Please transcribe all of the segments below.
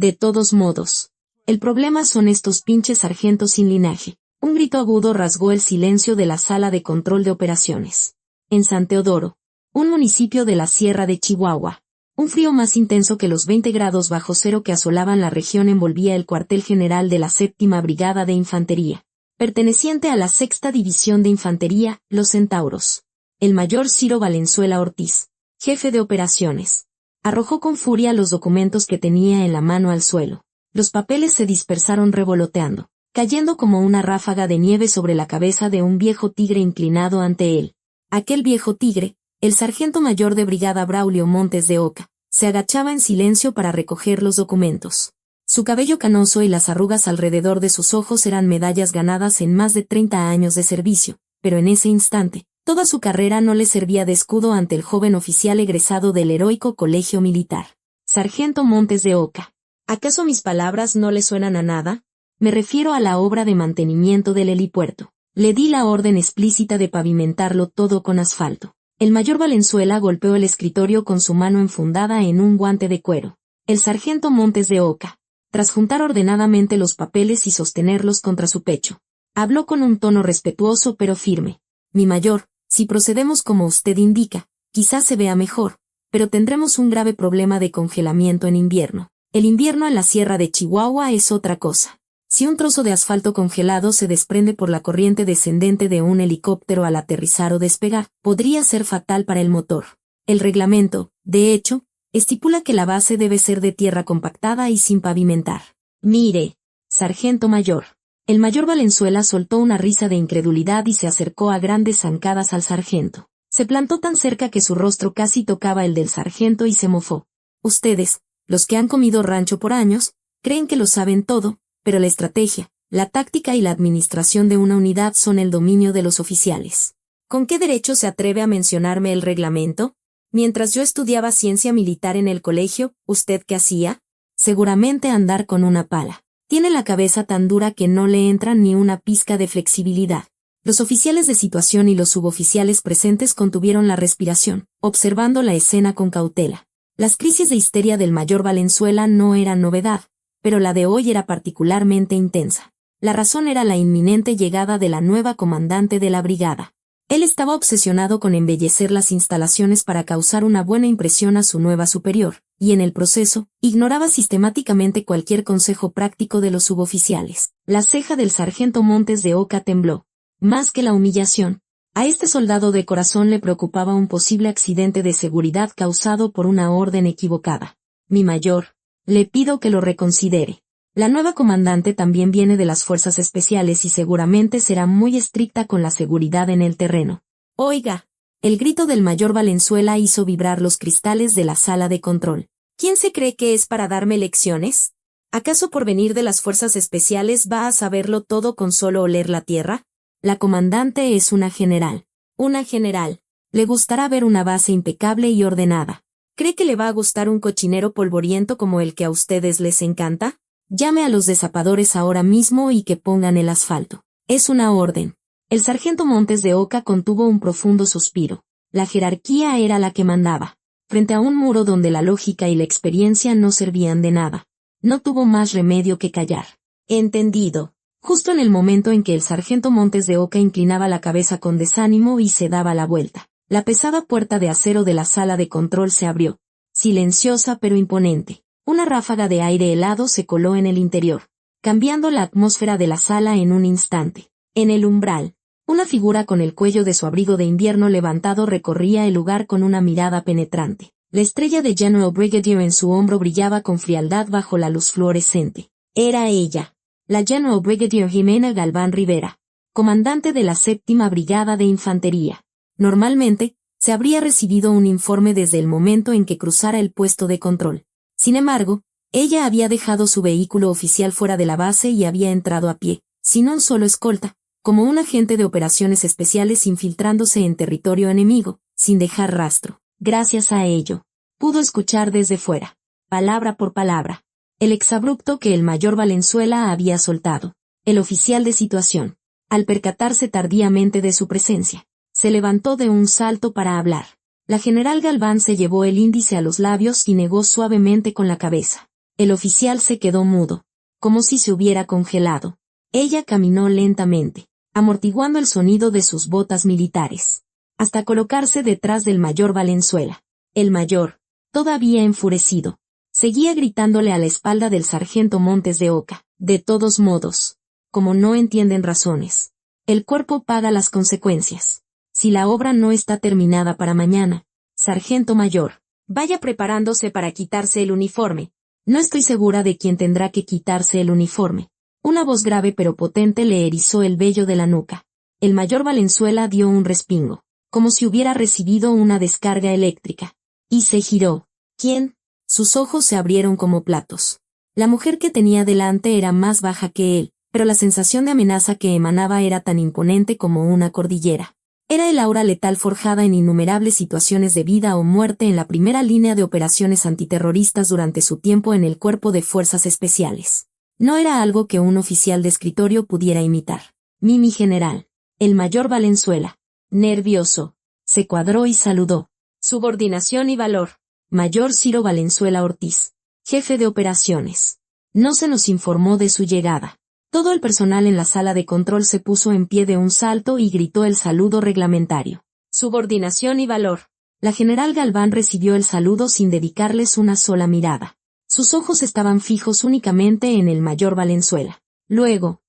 De todos modos, el problema son estos pinches sargentos sin linaje. Un grito agudo rasgó el silencio de la sala de control de operaciones. En San Teodoro, un municipio de la Sierra de Chihuahua, un frío más intenso que los 20 grados bajo cero que asolaban la región envolvía el cuartel general de la 7ª Brigada de Infantería, perteneciente a la 6ª División de Infantería, Los Centauros. El mayor Ciro Valenzuela Ortiz, jefe de operaciones, arrojó con furia los documentos que tenía en la mano al suelo. Los papeles se dispersaron revoloteando, cayendo como una ráfaga de nieve sobre la cabeza de un viejo tigre inclinado ante él. Aquel viejo tigre, el sargento mayor de brigada Braulio Montes de Oca, se agachaba en silencio para recoger los documentos. Su cabello canoso y las arrugas alrededor de sus ojos eran medallas ganadas en más de 30 años de servicio, pero en ese instante, toda su carrera no le servía de escudo ante el joven oficial egresado del heroico colegio militar. Sargento Montes de Oca, ¿acaso mis palabras no le suenan a nada? Me refiero a la obra de mantenimiento del helipuerto. Le di la orden explícita de pavimentarlo todo con asfalto. El mayor Valenzuela golpeó el escritorio con su mano enfundada en un guante de cuero. El sargento Montes de Oca, tras juntar ordenadamente los papeles y sostenerlos contra su pecho, habló con un tono respetuoso pero firme. Mi mayor, si procedemos como usted indica, quizás se vea mejor, pero tendremos un grave problema de congelamiento en invierno. El invierno en la Sierra de Chihuahua es otra cosa. Si un trozo de asfalto congelado se desprende por la corriente descendente de un helicóptero al aterrizar o despegar, podría ser fatal para el motor. El reglamento, de hecho, estipula que la base debe ser de tierra compactada y sin pavimentar. Mire, sargento mayor. El mayor Valenzuela soltó una risa de incredulidad y se acercó a grandes zancadas al sargento. Se plantó tan cerca que su rostro casi tocaba el del sargento y se mofó. Ustedes, los que han comido rancho por años, creen que lo saben todo, pero la estrategia, la táctica y la administración de una unidad son el dominio de los oficiales. ¿Con qué derecho se atreve a mencionarme el reglamento? Mientras yo estudiaba ciencia militar en el colegio, ¿usted qué hacía? Seguramente andar con una pala. Tiene la cabeza tan dura que no le entra ni una pizca de flexibilidad. Los oficiales de situación y los suboficiales presentes contuvieron la respiración, observando la escena con cautela. Las crisis de histeria del mayor Valenzuela no eran novedad, pero la de hoy era particularmente intensa. La razón era la inminente llegada de la nueva comandante de la brigada. Él estaba obsesionado con embellecer las instalaciones para causar una buena impresión a su nueva superior, y en el proceso, ignoraba sistemáticamente cualquier consejo práctico de los suboficiales. La ceja del sargento Montes de Oca tembló. Más que la humillación, a este soldado de corazón le preocupaba un posible accidente de seguridad causado por una orden equivocada. Mi mayor, le pido que lo reconsidere. La nueva comandante también viene de las fuerzas especiales y seguramente será muy estricta con la seguridad en el terreno. Oiga, el grito del mayor Valenzuela hizo vibrar los cristales de la sala de control. ¿Quién se cree que es para darme lecciones? ¿Acaso por venir de las fuerzas especiales va a saberlo todo con solo oler la tierra? La comandante es una general. Una general. Le gustará ver una base impecable y ordenada. ¿Cree que le va a gustar un cochinero polvoriento como el que a ustedes les encanta? Llame a los desapadores ahora mismo y que pongan el asfalto. Es una orden. El sargento Montes de Oca contuvo un profundo suspiro. La jerarquía era la que mandaba. Frente a un muro donde la lógica y la experiencia no servían de nada, no tuvo más remedio que callar. Entendido. Justo en el momento en que el sargento Montes de Oca inclinaba la cabeza con desánimo y se daba la vuelta, la pesada puerta de acero de la sala de control se abrió. Silenciosa pero imponente. Una ráfaga de aire helado se coló en el interior, cambiando la atmósfera de la sala en un instante. En el umbral, una figura con el cuello de su abrigo de invierno levantado recorría el lugar con una mirada penetrante. La estrella de General Brigadier en su hombro brillaba con frialdad bajo la luz fluorescente. Era ella, la General Brigadier Jimena Galván Rivera, comandante de la 7ª Brigada de Infantería. Normalmente, se habría recibido un informe desde el momento en que cruzara el puesto de control. Sin embargo, ella había dejado su vehículo oficial fuera de la base y había entrado a pie, sin un solo escolta, como un agente de operaciones especiales infiltrándose en territorio enemigo, sin dejar rastro. Gracias a ello, pudo escuchar desde fuera, palabra por palabra, el exabrupto que el mayor Valenzuela había soltado. El oficial de situación, al percatarse tardíamente de su presencia, se levantó de un salto para hablar. La general Galván se llevó el índice a los labios y negó suavemente con la cabeza. El oficial se quedó mudo, como si se hubiera congelado. Ella caminó lentamente, amortiguando el sonido de sus botas militares, hasta colocarse detrás del mayor Valenzuela. El mayor, todavía enfurecido, seguía gritándole a la espalda del sargento Montes de Oca. De todos modos, como no entienden razones, el cuerpo paga las consecuencias. Si la obra no está terminada para mañana, sargento mayor, vaya preparándose para quitarse el uniforme. No estoy segura de quién tendrá que quitarse el uniforme. Una voz grave pero potente le erizó el vello de la nuca. El mayor Valenzuela dio un respingo, como si hubiera recibido una descarga eléctrica, y se giró. ¿Quién? Sus ojos se abrieron como platos. La mujer que tenía delante era más baja que él, pero la sensación de amenaza que emanaba era tan imponente como una cordillera. Era el aura letal forjada en innumerables situaciones de vida o muerte en la primera línea de operaciones antiterroristas durante su tiempo en el Cuerpo de Fuerzas Especiales. No era algo que un oficial de escritorio pudiera imitar. Mi general, el mayor Valenzuela, nervioso, se cuadró y saludó. Subordinación y valor. Mayor Ciro Valenzuela Ortiz, jefe de operaciones. No se nos informó de su llegada. Todo el personal en la sala de control se puso en pie de un salto y gritó el saludo reglamentario. Subordinación y valor. La general Galván recibió el saludo sin dedicarles una sola mirada. Sus ojos estaban fijos únicamente en el mayor Valenzuela. Luego,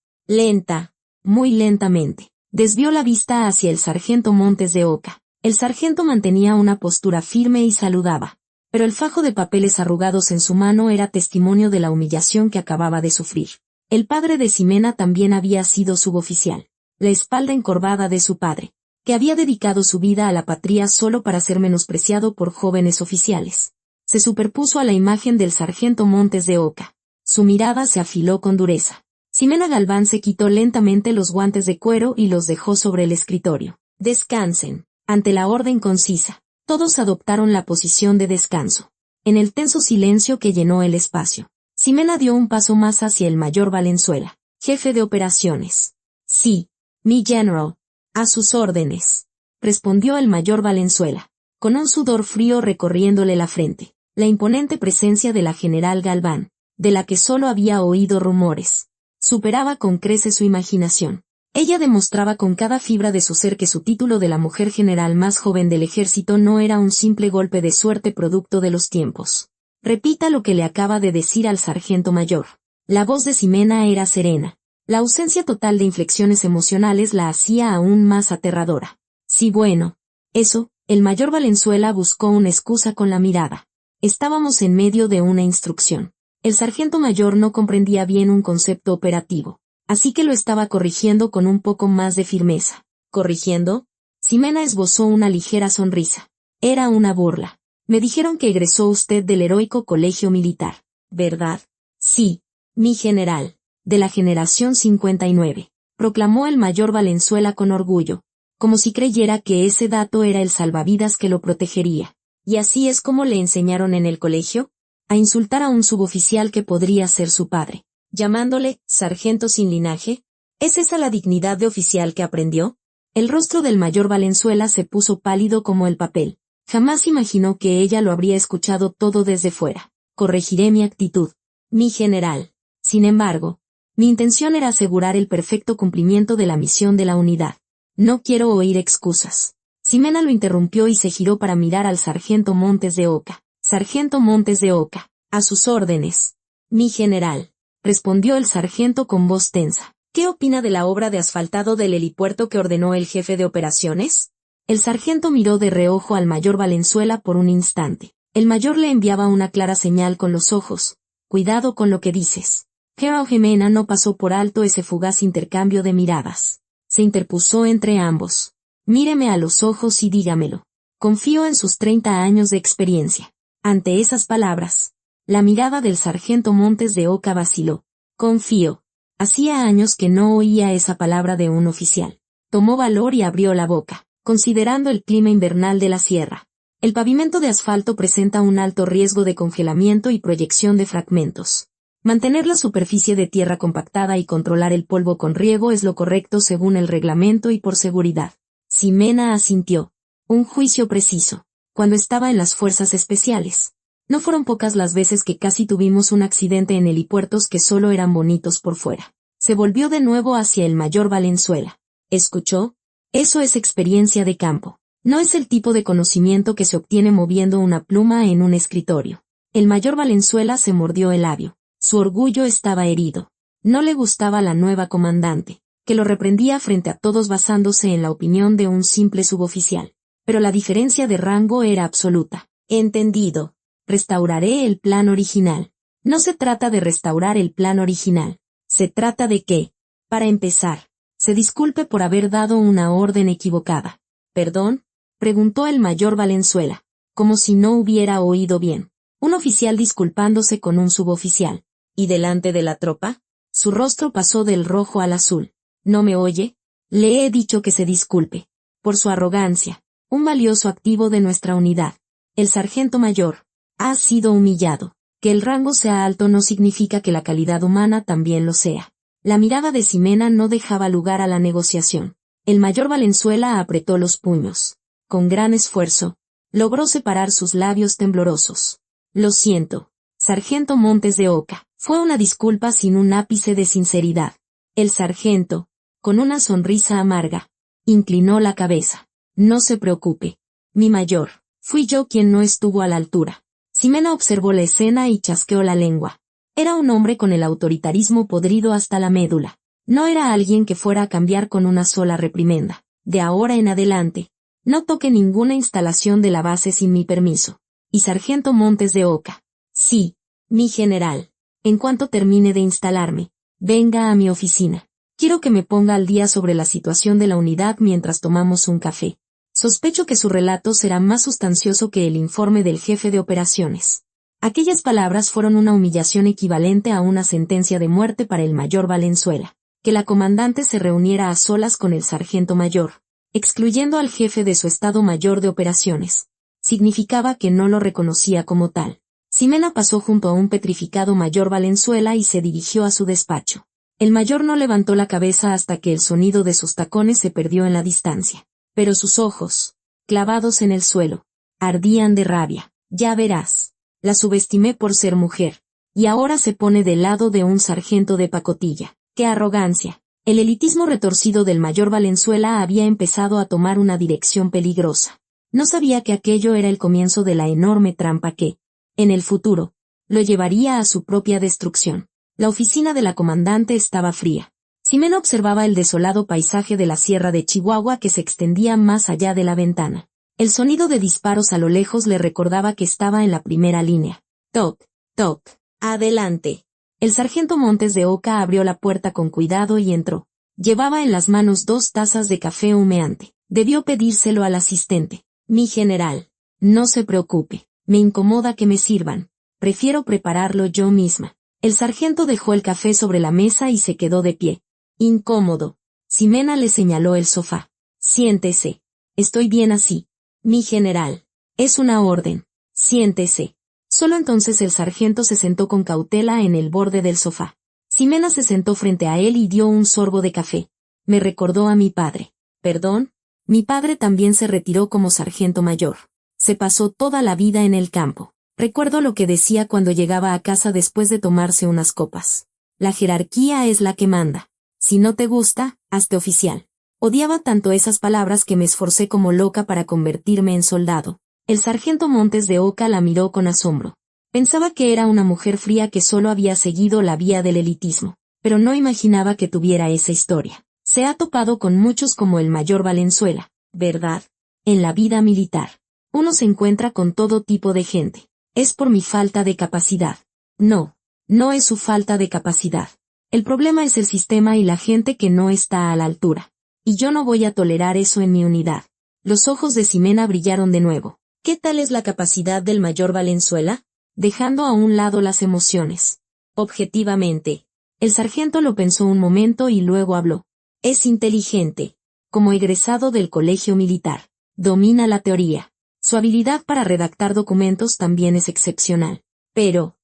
muy lentamente, desvió la vista hacia el sargento Montes de Oca. El sargento mantenía una postura firme y saludaba, pero el fajo de papeles arrugados en su mano era testimonio de la humillación que acababa de sufrir. El padre de Ximena también había sido suboficial. La espalda encorvada de su padre, que había dedicado su vida a la patria solo para ser menospreciado por jóvenes oficiales, se superpuso a la imagen del sargento Montes de Oca. Su mirada se afiló con dureza. Ximena Galván se quitó lentamente los guantes de cuero y los dejó sobre el escritorio. Descansen. Ante la orden concisa, todos adoptaron la posición de descanso. En el tenso silencio que llenó el espacio, Ximena dio un paso más hacia el mayor Valenzuela, jefe de operaciones. Sí, mi general, a sus órdenes, respondió el mayor Valenzuela, con un sudor frío recorriéndole la frente. La imponente presencia de la general Galván, de la que solo había oído rumores, superaba con creces su imaginación. Ella demostraba con cada fibra de su ser que su título de la mujer general más joven del ejército no era un simple golpe de suerte producto de los tiempos. Repita lo que le acaba de decir al sargento mayor. La voz de Ximena era serena. La ausencia total de inflexiones emocionales la hacía aún más aterradora. Sí, bueno. Eso, el mayor Valenzuela buscó una excusa con la mirada. Estábamos en medio de una instrucción. El sargento mayor no comprendía bien un concepto operativo, así que lo estaba corrigiendo con un poco más de firmeza. ¿Corrigiendo? Ximena esbozó una ligera sonrisa. Era una burla. Me dijeron que egresó usted del heroico colegio militar, ¿verdad? Sí, mi general, de la generación 59, proclamó el mayor Valenzuela con orgullo, como si creyera que ese dato era el salvavidas que lo protegería. ¿Y así es como le enseñaron en el colegio? A insultar a un suboficial que podría ser su padre, llamándole sargento sin linaje. ¿Es esa la dignidad de oficial que aprendió? El rostro del mayor Valenzuela se puso pálido como el papel. Jamás imaginó que ella lo habría escuchado todo desde fuera. Corregiré mi actitud, mi general. Sin embargo, mi intención era asegurar el perfecto cumplimiento de la misión de la unidad. No quiero oír excusas. Ximena lo interrumpió y se giró para mirar al sargento Montes de Oca. Sargento Montes de Oca, a sus órdenes. Mi general, respondió el sargento con voz tensa. ¿Qué opina de la obra de asfaltado del helipuerto que ordenó el jefe de operaciones? El sargento miró de reojo al mayor Valenzuela por un instante. El mayor le enviaba una clara señal con los ojos. Cuidado con lo que dices. General Ximena no pasó por alto ese fugaz intercambio de miradas. Se interpuso entre ambos. Míreme a los ojos y dígamelo. Confío en sus 30 años de experiencia. Ante esas palabras, la mirada del sargento Montes de Oca vaciló. Confío. Hacía años que no oía esa palabra de un oficial. Tomó valor y abrió la boca. Considerando el clima invernal de la sierra, el pavimento de asfalto presenta un alto riesgo de congelamiento y proyección de fragmentos. Mantener la superficie de tierra compactada y controlar el polvo con riego es lo correcto según el reglamento y por seguridad. Ximena asintió. Un juicio preciso. Cuando estaba en las fuerzas especiales, No fueron pocas las veces que casi tuvimos un accidente en helipuertos que solo eran bonitos por fuera. Se volvió de nuevo hacia el mayor Valenzuela. ¿Escuchó? Eso es experiencia de campo. No es el tipo de conocimiento que se obtiene moviendo una pluma en un escritorio. El mayor Valenzuela se mordió el labio. Su orgullo estaba herido. No le gustaba la nueva comandante, que lo reprendía frente a todos basándose en la opinión de un simple suboficial. Pero la diferencia de rango era absoluta. Entendido. Restauraré el plan original. No se trata de restaurar el plan original. Se trata de que, para empezar, se disculpe por haber dado una orden equivocada. ¿Perdón?, preguntó el mayor Valenzuela, como si no hubiera oído bien. Un oficial disculpándose con un suboficial. ¿Y delante de la tropa? Su rostro pasó del rojo al azul. ¿No me oye? Le he dicho que se disculpe. Por su arrogancia. Un valioso activo de nuestra unidad. El sargento mayor. Ha sido humillado. Que el rango sea alto no significa que la calidad humana también lo sea. La mirada de Ximena no dejaba lugar a la negociación. El mayor Valenzuela apretó los puños. Con gran esfuerzo, logró separar sus labios temblorosos. Lo siento, sargento Montes de Oca. Fue una disculpa sin un ápice de sinceridad. El sargento, con una sonrisa amarga, inclinó la cabeza. No se preocupe. Mi mayor, fui yo quien no estuvo a la altura. Ximena observó la escena y chasqueó la lengua. Era un hombre con el autoritarismo podrido hasta la médula. No era alguien que fuera a cambiar con una sola reprimenda. De ahora en adelante, no toque ninguna instalación de la base sin mi permiso. Y sargento Montes de Oca. Sí, mi general. En cuanto termine de instalarme, venga a mi oficina. Quiero que me ponga al día sobre la situación de la unidad mientras tomamos un café. Sospecho que su relato será más sustancioso que el informe del jefe de operaciones. Aquellas palabras fueron una humillación equivalente a una sentencia de muerte para el mayor Valenzuela. Que la comandante se reuniera a solas con el sargento mayor, excluyendo al jefe de su Estado Mayor de Operaciones, significaba que no lo reconocía como tal. Ximena pasó junto a un petrificado mayor Valenzuela y se dirigió a su despacho. El mayor no levantó la cabeza hasta que el sonido de sus tacones se perdió en la distancia. Pero sus ojos, clavados en el suelo, ardían de rabia. Ya verás. La subestimé por ser mujer. Y ahora se pone del lado de un sargento de pacotilla. ¡Qué arrogancia! El elitismo retorcido del mayor Valenzuela había empezado a tomar una dirección peligrosa. No sabía que aquello era el comienzo de la enorme trampa que, en el futuro, lo llevaría a su propia destrucción. La oficina de la comandante estaba fría. Ximena observaba el desolado paisaje de la sierra de Chihuahua que se extendía más allá de la ventana. El sonido de disparos a lo lejos le recordaba que estaba en la primera línea. Toc, toc, adelante. El sargento Montes de Oca abrió la puerta con cuidado y entró. Llevaba en las manos 2 tazas de café humeante. Debió pedírselo al asistente. Mi general, no se preocupe, me incomoda que me sirvan. Prefiero prepararlo yo misma. El sargento dejó el café sobre la mesa y se quedó de pie. Incómodo. Ximena le señaló el sofá. Siéntese. Estoy bien así. Mi general. Es una orden. Siéntese. Solo entonces el sargento se sentó con cautela en el borde del sofá. Ximena se sentó frente a él y dio un sorbo de café. Me recordó a mi padre. ¿Perdón? Mi padre también se retiró como sargento mayor. Se pasó toda la vida en el campo. Recuerdo lo que decía cuando llegaba a casa después de tomarse unas copas. La jerarquía es la que manda. Si no te gusta, hazte oficial. Odiaba tanto esas palabras que me esforcé como loca para convertirme en soldado. El sargento Montes de Oca la miró con asombro. Pensaba que era una mujer fría que solo había seguido la vía del elitismo, pero no imaginaba que tuviera esa historia. Se ha topado con muchos como el mayor Valenzuela, ¿verdad? En la vida militar, uno se encuentra con todo tipo de gente. Es por mi falta de capacidad. No, no es su falta de capacidad. El problema es el sistema y la gente que no está a la altura. Y yo no voy a tolerar eso en mi unidad. Los ojos de Ximena brillaron de nuevo. ¿Qué tal es la capacidad del mayor Valenzuela? Dejando a un lado las emociones. Objetivamente. El sargento lo pensó un momento y luego habló. Es inteligente. Como egresado del colegio militar. Domina la teoría. Su habilidad para redactar documentos también es excepcional. Pero,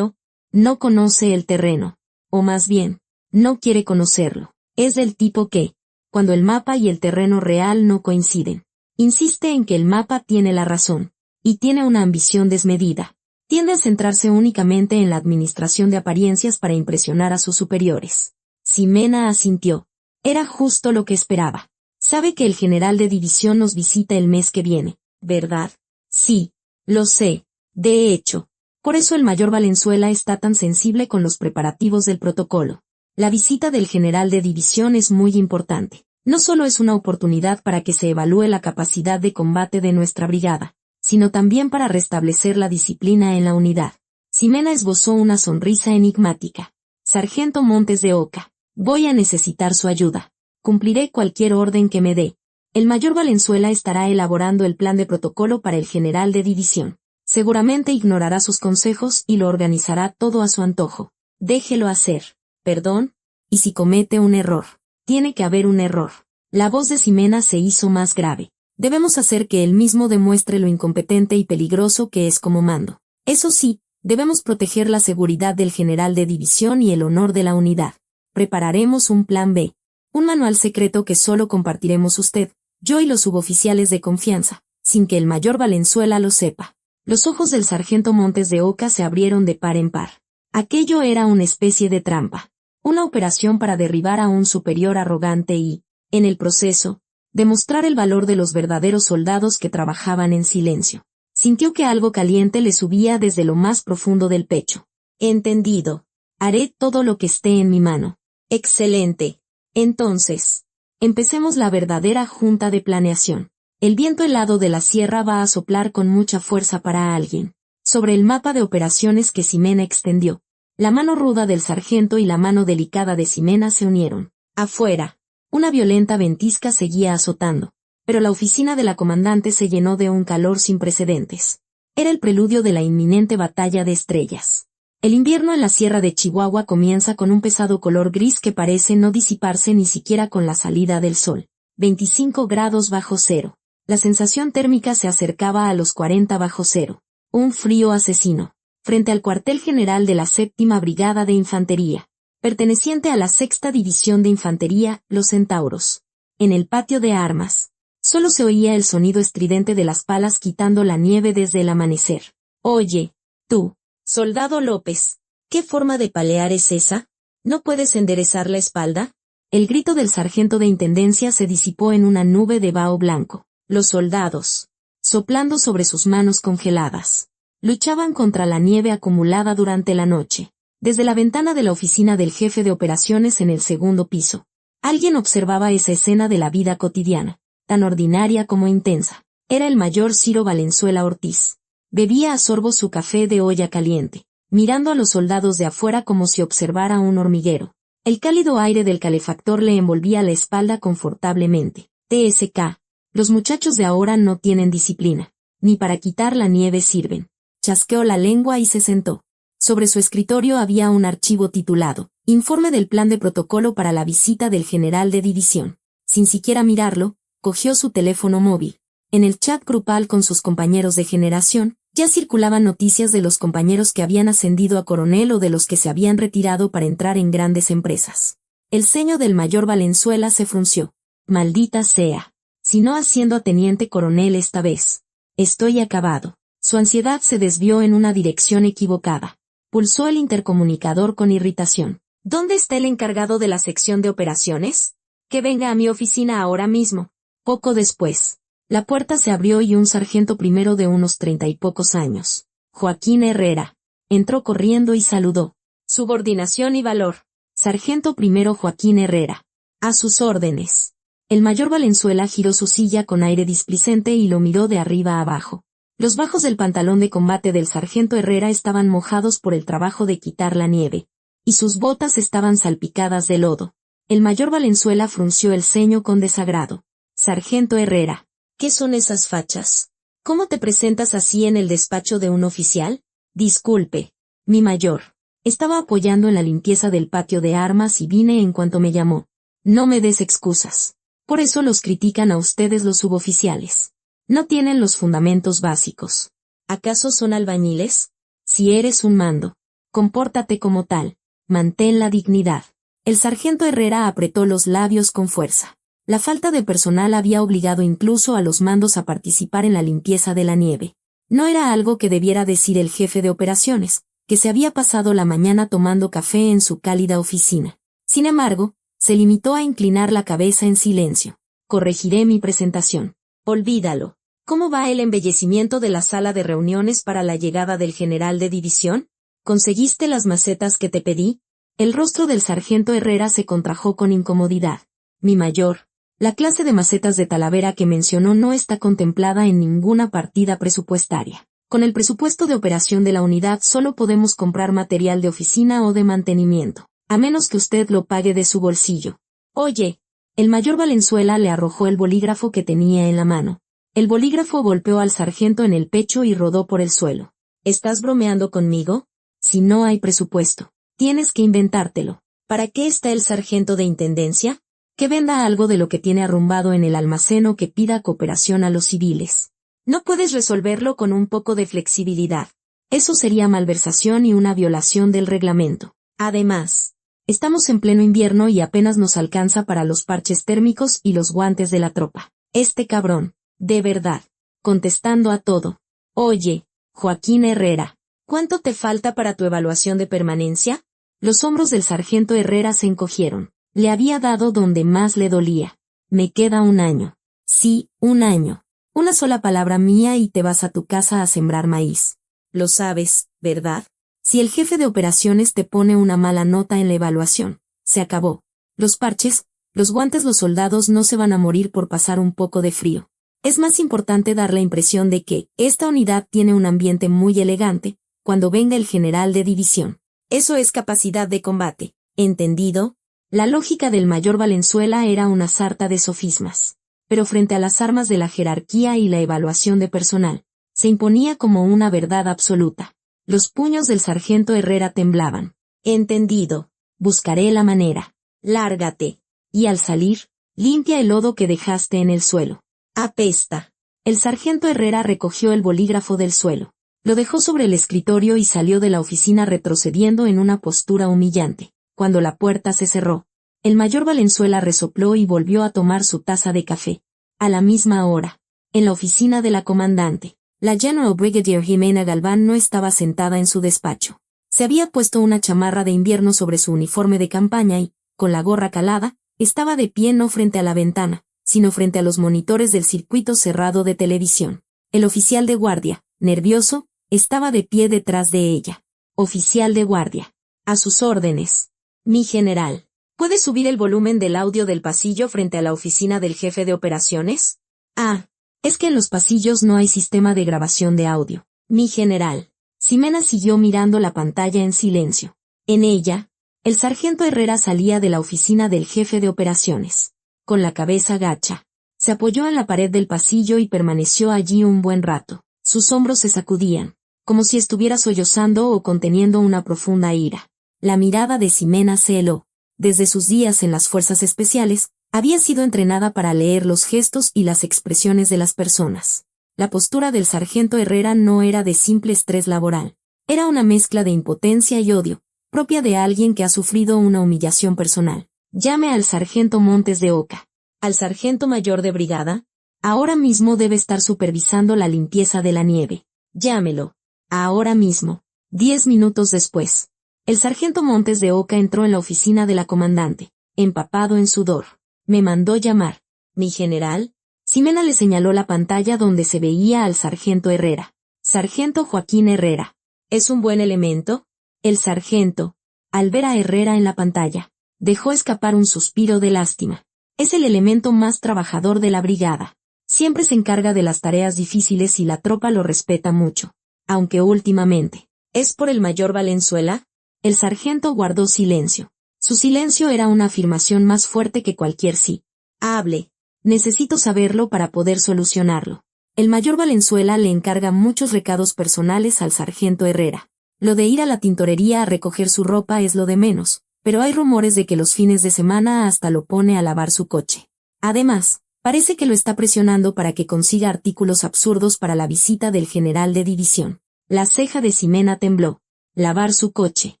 no conoce el terreno. O más bien, no quiere conocerlo. Es del tipo que, cuando el mapa y el terreno real no coinciden, insiste en que el mapa tiene la razón. Y tiene una ambición desmedida. Tiende a centrarse únicamente en la administración de apariencias para impresionar a sus superiores. Ximena asintió. Era justo lo que esperaba. Sabe que el general de división nos visita el mes que viene, ¿verdad? Sí, lo sé. De hecho, por eso el mayor Valenzuela está tan sensible con los preparativos del protocolo. La visita del general de división es muy importante. No solo es una oportunidad para que se evalúe la capacidad de combate de nuestra brigada, sino también para restablecer la disciplina en la unidad. Ximena esbozó una sonrisa enigmática. Sargento Montes de Oca, voy a necesitar su ayuda. Cumpliré cualquier orden que me dé. El mayor Valenzuela estará elaborando el plan de protocolo para el general de división. Seguramente ignorará sus consejos y lo organizará todo a su antojo. Déjelo hacer. ¿Perdón? ¿Y si comete un error? Tiene que haber un error. La voz de Ximena se hizo más grave. Debemos hacer que él mismo demuestre lo incompetente y peligroso que es como mando. Eso sí, debemos proteger la seguridad del general de división y el honor de la unidad. Prepararemos un plan B. Un manual secreto que solo compartiremos usted, yo y los suboficiales de confianza, sin que el mayor Valenzuela lo sepa. Los ojos del sargento Montes de Oca se abrieron de par en par. Aquello era una especie de trampa. Una operación para derribar a un superior arrogante y, en el proceso, demostrar el valor de los verdaderos soldados que trabajaban en silencio. Sintió que algo caliente le subía desde lo más profundo del pecho. Entendido. Haré todo lo que esté en mi mano. Excelente. Entonces, empecemos la verdadera junta de planeación. El viento helado de la sierra va a soplar con mucha fuerza para alguien. Sobre el mapa de operaciones que Ximena extendió, la mano ruda del sargento y la mano delicada de Ximena se unieron. Afuera, una violenta ventisca seguía azotando, pero la oficina de la comandante se llenó de un calor sin precedentes. Era el preludio de la inminente batalla de estrellas. El invierno en la sierra de Chihuahua comienza con un pesado color gris que parece no disiparse ni siquiera con la salida del sol. 25 grados bajo cero. La sensación térmica se acercaba a los 40 bajo cero. Un frío asesino. Frente al cuartel general de la 7ª Brigada de Infantería, perteneciente a la 6ª División de Infantería, los Centauros. En el patio de armas, solo se oía el sonido estridente de las palas quitando la nieve desde el amanecer. Oye, tú, soldado López, ¿qué forma de palear es esa? ¿No puedes enderezar la espalda? El grito del sargento de intendencia se disipó en una nube de vaho blanco. Los soldados, soplando sobre sus manos congeladas, luchaban contra la nieve acumulada durante la noche. Desde la ventana de la oficina del jefe de operaciones en el 2º piso, alguien observaba esa escena de la vida cotidiana, tan ordinaria como intensa. Era el mayor Ciro Valenzuela Ortiz. Bebía a sorbos su café de olla caliente, mirando a los soldados de afuera como si observara un hormiguero. El cálido aire del calefactor le envolvía la espalda confortablemente. TSK. Los muchachos de ahora no tienen disciplina. Ni para quitar la nieve sirven. Chasqueó la lengua y se sentó. Sobre su escritorio había un archivo titulado Informe del plan de protocolo para la visita del general de división. Sin siquiera mirarlo, cogió su teléfono móvil. En el chat grupal con sus compañeros de generación, ya circulaban noticias de los compañeros que habían ascendido a coronel o de los que se habían retirado para entrar en grandes empresas. El ceño del mayor Valenzuela se frunció. Maldita sea. Si no asciendo a teniente coronel esta vez. Estoy acabado. Su ansiedad se desvió en una dirección equivocada. Pulsó el intercomunicador con irritación. ¿Dónde está el encargado de la sección de operaciones? Que venga a mi oficina ahora mismo. Poco después, la puerta se abrió y un sargento primero de unos 30 y pocos años, Joaquín Herrera, entró corriendo y saludó. Subordinación y valor. Sargento primero Joaquín Herrera. A sus órdenes. El mayor Valenzuela giró su silla con aire displicente y lo miró de arriba a abajo. Los bajos del pantalón de combate del sargento Herrera estaban mojados por el trabajo de quitar la nieve, y sus botas estaban salpicadas de lodo. El mayor Valenzuela frunció el ceño con desagrado. Sargento Herrera, ¿qué son esas fachas? ¿Cómo te presentas así en el despacho de un oficial? Disculpe, mi mayor. Estaba apoyando en la limpieza del patio de armas y vine en cuanto me llamó. No me des excusas. Por eso los critican a ustedes los suboficiales. No tienen los fundamentos básicos. ¿Acaso son albañiles? Si eres un mando, compórtate como tal. Mantén la dignidad. El sargento Herrera apretó los labios con fuerza. La falta de personal había obligado incluso a los mandos a participar en la limpieza de la nieve. No era algo que debiera decir el jefe de operaciones, que se había pasado la mañana tomando café en su cálida oficina. Sin embargo, se limitó a inclinar la cabeza en silencio. Corregiré mi presentación. Olvídalo. ¿Cómo va el embellecimiento de la sala de reuniones para la llegada del general de división? ¿Conseguiste las macetas que te pedí? El rostro del sargento Herrera se contrajo con incomodidad. Mi mayor, la clase de macetas de Talavera que mencionó no está contemplada en ninguna partida presupuestaria. Con el presupuesto de operación de la unidad solo podemos comprar material de oficina o de mantenimiento, a menos que usted lo pague de su bolsillo. Oye, el mayor Valenzuela le arrojó el bolígrafo que tenía en la mano. El bolígrafo golpeó al sargento en el pecho y rodó por el suelo. ¿Estás bromeando conmigo? Si no hay presupuesto, tienes que inventártelo. ¿Para qué está el sargento de intendencia? Que venda algo de lo que tiene arrumbado en el almacén o que pida cooperación a los civiles. No puedes resolverlo con un poco de flexibilidad. Eso sería malversación y una violación del reglamento. Además, estamos en pleno invierno y apenas nos alcanza para los parches térmicos y los guantes de la tropa. Este cabrón, de verdad, contestando a todo. Oye, Joaquín Herrera, ¿cuánto te falta para tu evaluación de permanencia? Los hombros del sargento Herrera se encogieron. Le había dado donde más le dolía. Me queda 1 año. Sí, 1 año. Una sola palabra mía y te vas a tu casa a sembrar maíz. Lo sabes, ¿verdad? Si el jefe de operaciones te pone una mala nota en la evaluación, se acabó. Los parches, los guantes, los soldados no se van a morir por pasar un poco de frío. Es más importante dar la impresión de que esta unidad tiene un ambiente muy elegante cuando venga el general de división. Eso es capacidad de combate. ¿Entendido? La lógica del mayor Valenzuela era una sarta de sofismas. Pero frente a las armas de la jerarquía y la evaluación de personal, se imponía como una verdad absoluta. Los puños del sargento Herrera temblaban. Entendido. Buscaré la manera. Lárgate. Y al salir, limpia el lodo que dejaste en el suelo. Apesta. El sargento Herrera recogió el bolígrafo del suelo. Lo dejó sobre el escritorio y salió de la oficina retrocediendo en una postura humillante. Cuando la puerta se cerró, el mayor Valenzuela resopló y volvió a tomar su taza de café. A la misma hora, en la oficina de la comandante, la General Brigadier Jimena Galván no estaba sentada en su despacho. Se había puesto una chamarra de invierno sobre su uniforme de campaña y, con la gorra calada, estaba de pie no frente a la ventana, sino frente a los monitores del circuito cerrado de televisión. El oficial de guardia, nervioso, estaba de pie detrás de ella. Oficial de guardia. A sus órdenes. Mi general. ¿Puede subir el volumen del audio del pasillo frente a la oficina del jefe de operaciones? Ah, es que en los pasillos no hay sistema de grabación de audio. Mi general. Ximena siguió mirando la pantalla en silencio. En ella, el sargento Herrera salía de la oficina del jefe de operaciones. Con la cabeza gacha. Se apoyó en la pared del pasillo y permaneció allí un buen rato. Sus hombros se sacudían, como si estuviera sollozando o conteniendo una profunda ira. La mirada de Ximena se heló. Desde sus días en las fuerzas especiales, había sido entrenada para leer los gestos y las expresiones de las personas. La postura del sargento Herrera no era de simple estrés laboral. Era una mezcla de impotencia y odio, propia de alguien que ha sufrido una humillación personal. Llame al sargento Montes de Oca. Al sargento mayor de brigada. Ahora mismo debe estar supervisando la limpieza de la nieve. Llámelo. Ahora mismo. 10 minutos después. El sargento Montes de Oca entró en la oficina de la comandante, empapado en sudor. Me mandó llamar. ¿Mi general? Ximena le señaló la pantalla donde se veía al sargento Herrera. Sargento Joaquín Herrera. ¿Es un buen elemento? El sargento, al ver a Herrera en la pantalla, dejó escapar un suspiro de lástima. Es el elemento más trabajador de la brigada. Siempre se encarga de las tareas difíciles y la tropa lo respeta mucho. Aunque últimamente, ¿es por el mayor Valenzuela? El sargento guardó silencio. Su silencio era una afirmación más fuerte que cualquier sí. Hable. Necesito saberlo para poder solucionarlo. El mayor Valenzuela le encarga muchos recados personales al sargento Herrera. Lo de ir a la tintorería a recoger su ropa es lo de menos, pero hay rumores de que los fines de semana hasta lo pone a lavar su coche. Además, parece que lo está presionando para que consiga artículos absurdos para la visita del general de división. La ceja de Ximena tembló. Lavar su coche.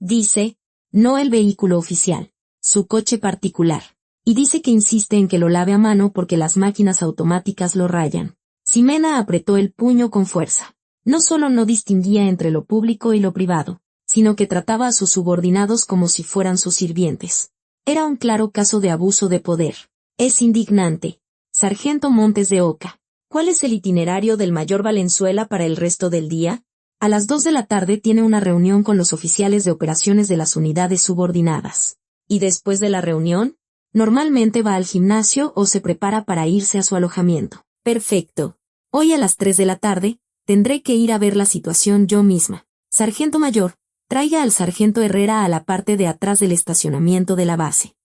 Dice, no el vehículo oficial, su coche particular. Y dice que insiste en que lo lave a mano porque las máquinas automáticas lo rayan. Ximena apretó el puño con fuerza. No solo no distinguía entre lo público y lo privado, sino que trataba a sus subordinados como si fueran sus sirvientes. Era un claro caso de abuso de poder. Es indignante. Sargento Montes de Oca. ¿Cuál es el itinerario del mayor Valenzuela para el resto del día? A las 2 de la tarde tiene una reunión con los oficiales de operaciones de las unidades subordinadas. ¿Y después de la reunión? Normalmente va al gimnasio o se prepara para irse a su alojamiento. Perfecto. Hoy a las 3 de la tarde, tendré que ir a ver la situación yo misma. Sargento Mayor, traiga al sargento Herrera a la parte de atrás del estacionamiento de la base.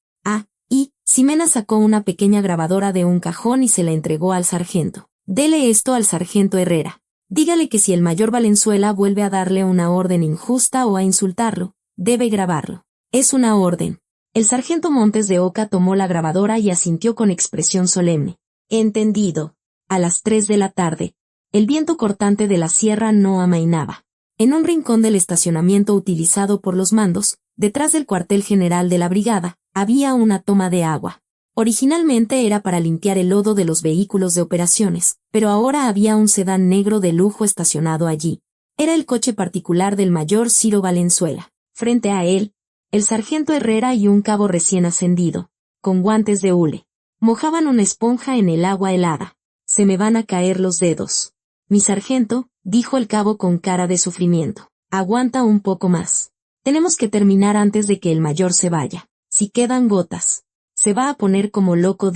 Y Ximena sacó una pequeña grabadora de un cajón y se la entregó al sargento. Dele esto al sargento Herrera. Dígale que si el mayor Valenzuela vuelve a darle una orden injusta o a insultarlo, debe grabarlo. Es una orden. El sargento Montes de Oca tomó la grabadora y asintió con expresión solemne. Entendido. A las 3 de la tarde, el viento cortante de la sierra no amainaba. En un rincón del estacionamiento utilizado por los mandos, detrás del cuartel general de la brigada, había una toma de agua. Originalmente era para limpiar el lodo de los vehículos de operaciones, pero ahora había un sedán negro de lujo estacionado allí. Era el coche particular del mayor Ciro Valenzuela. Frente a él, el sargento Herrera y un cabo recién ascendido, con guantes de hule, mojaban una esponja en el agua helada. Se me van a caer los dedos. Mi sargento, dijo el cabo con cara de sufrimiento. Aguanta un poco más. Tenemos que terminar antes de que el mayor se vaya. Si quedan gotas, se va a poner como loco,